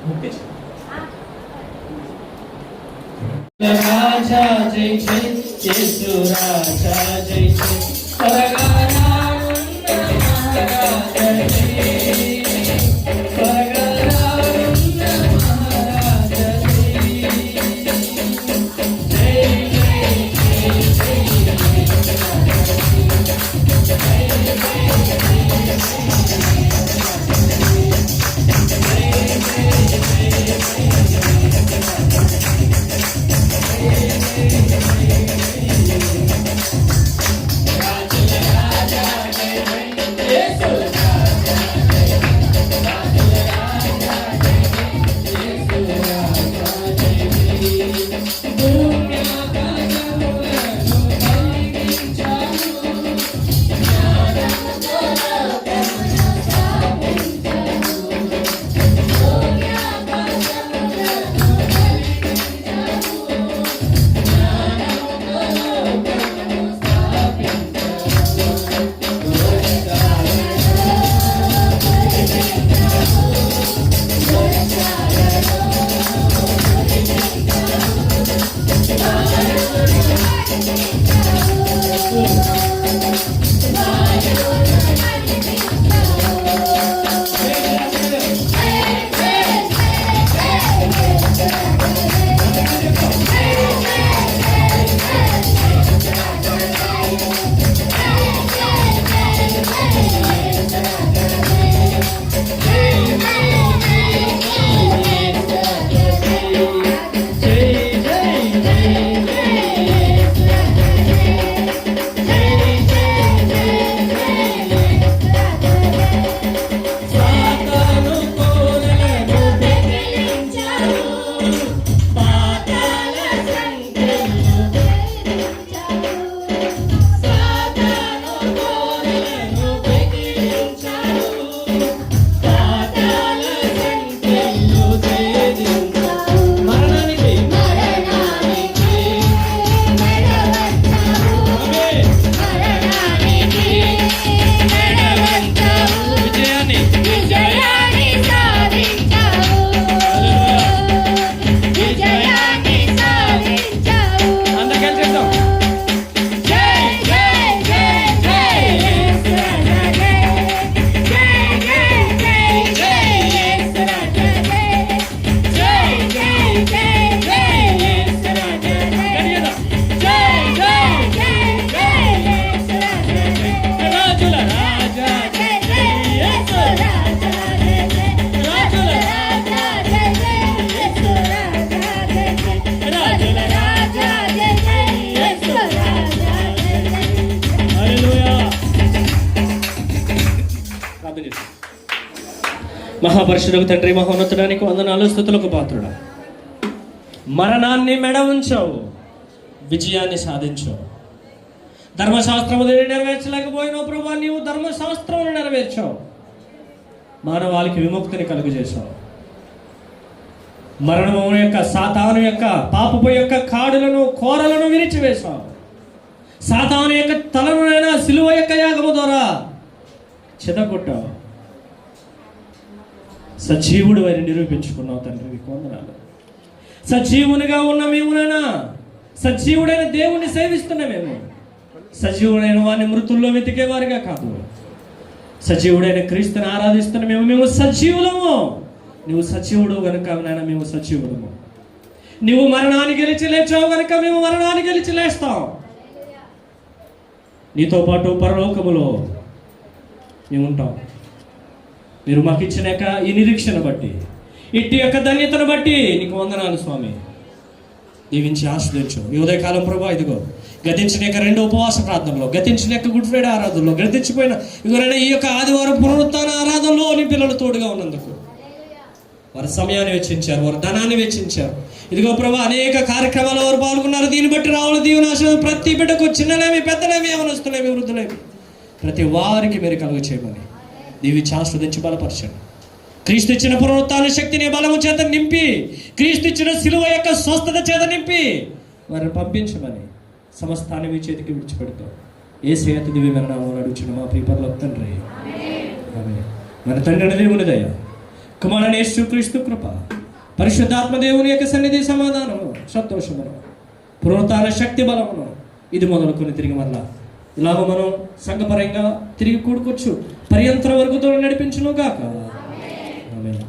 ముఖ్య రాజా జై జై, యేసు రాజా జై జై, త్వరగా రానున్న మహారాజా జై, త్వరగా రానున్న మహారాజా జై, జై రాజా మహాపరిషులకు తండ్రి, మహోన్నతుడానికి వందనాలు, స్తుతులకు పాత్రుడా. మరణాన్ని మెడ ఉంచావు, విజయాన్ని సాధించావు. ధర్మశాస్త్రము నెరవేర్చలేకపోయినావు ప్రభా, నీవు ధర్మశాస్త్రమును నెరవేర్చావు. మానవాళికి విముక్తిని కలుగజేశావు. మరణము యొక్క, సాతాను యొక్క, పాపపు యొక్క కాడులను, కోరలను విరిచివేశావు. సాతాను యొక్క తలనునైనా సిలువ యొక్క యాగము ద్వారా చెదగొట్టావు. సజీవుడు అని నిరూపించుకున్నావు తండ్రి, నీకు వందనాలు. సజీవునిగా ఉన్న మేమునైనా, సజీవుడైన దేవుణ్ణి సేవిస్తున్న మేము, సజీవుడైన వారిని మృతుల్లో వెతికే వారిగా కాదు, సజీవుడైన క్రీస్తుని ఆరాధిస్తున్న మేము సజీవులము. నువ్వు సజీవుడు కనుక నాయన మేము సజీవుడము. నువ్వు మరణాన్ని గెలిచి లేచావు కనుక మేము మరణాన్ని గెలిచి లేస్తాం. నీతో పాటు పరలోకములో మేము ఉంటాం. మీరు మాకు ఇచ్చిన ఈ నిరీక్షణ బట్టి, ఇట్టి యొక్క ధన్యతను బట్టి నీకు వందనాలు స్వామి. దీవించి ఆశ్రయించు. ఈ ఉదయకాలం ప్రభా, ఇదిగో గతించిన యొక్క 2 ఉపవాస ప్రార్థనలో, గతించిన యొక్క గుడ్ ఫ్రైడే ఆరాధనలో, గతించిపోయిన ఇదిగోనైనా ఈ యొక్క ఆదివారం పునరుత్థాన ఆరాధనలో నీ పిల్లలు తోడుగా ఉన్నందుకు వారి సమయాన్ని వెచ్చించారు, వారి ధనాన్ని వెచ్చించారు. ఇదిగో ప్రభా, అనేక కార్యక్రమాల్లో వారు పాల్గొన్నారు. దీన్ని బట్టి రావుల దీవెనాశనం ప్రతి బిడ్డకు, చిన్నలేమి పెద్దలేమి, యవనస్తులేమి వృద్ధులేమి, ప్రతి వారికి మీరు కలుగ చేయమని దీవించి ఆస్వాదించి బలపరచండి. క్రీస్తు ఇచ్చిన పునరుత్థాన శక్తిని బలము చేత నింపి, క్రీస్తు ఇచ్చిన సిలువ యొక్క స్వస్థత చేత నింపి వారిని పంపించమని సమస్తాన్ని మీ చేతికి విడిచిపెడతాం. యేసయ్య అతి దివ్యమైన నామములో అడుగుచున్న మా ప్రియ పరలోక తండ్రి, ఆమేన్. మన తండ్రి దేవుని దయ, కుమారుని యేసుక్రీస్తు కృప, పరిశుద్ధాత్మ దేవుని యొక్క సన్నిధి, సమాధానము, సంతోషమును, పునరుత్థాన శక్తి బలమును ఇది మొదలుకొని తిరిగి మరలా ఇలాగ మనం సంఘపరంగా తిరిగి కూడుకోవచ్చు పర్యంతరం వరకు నడిపించును గాక. ఆమేన్.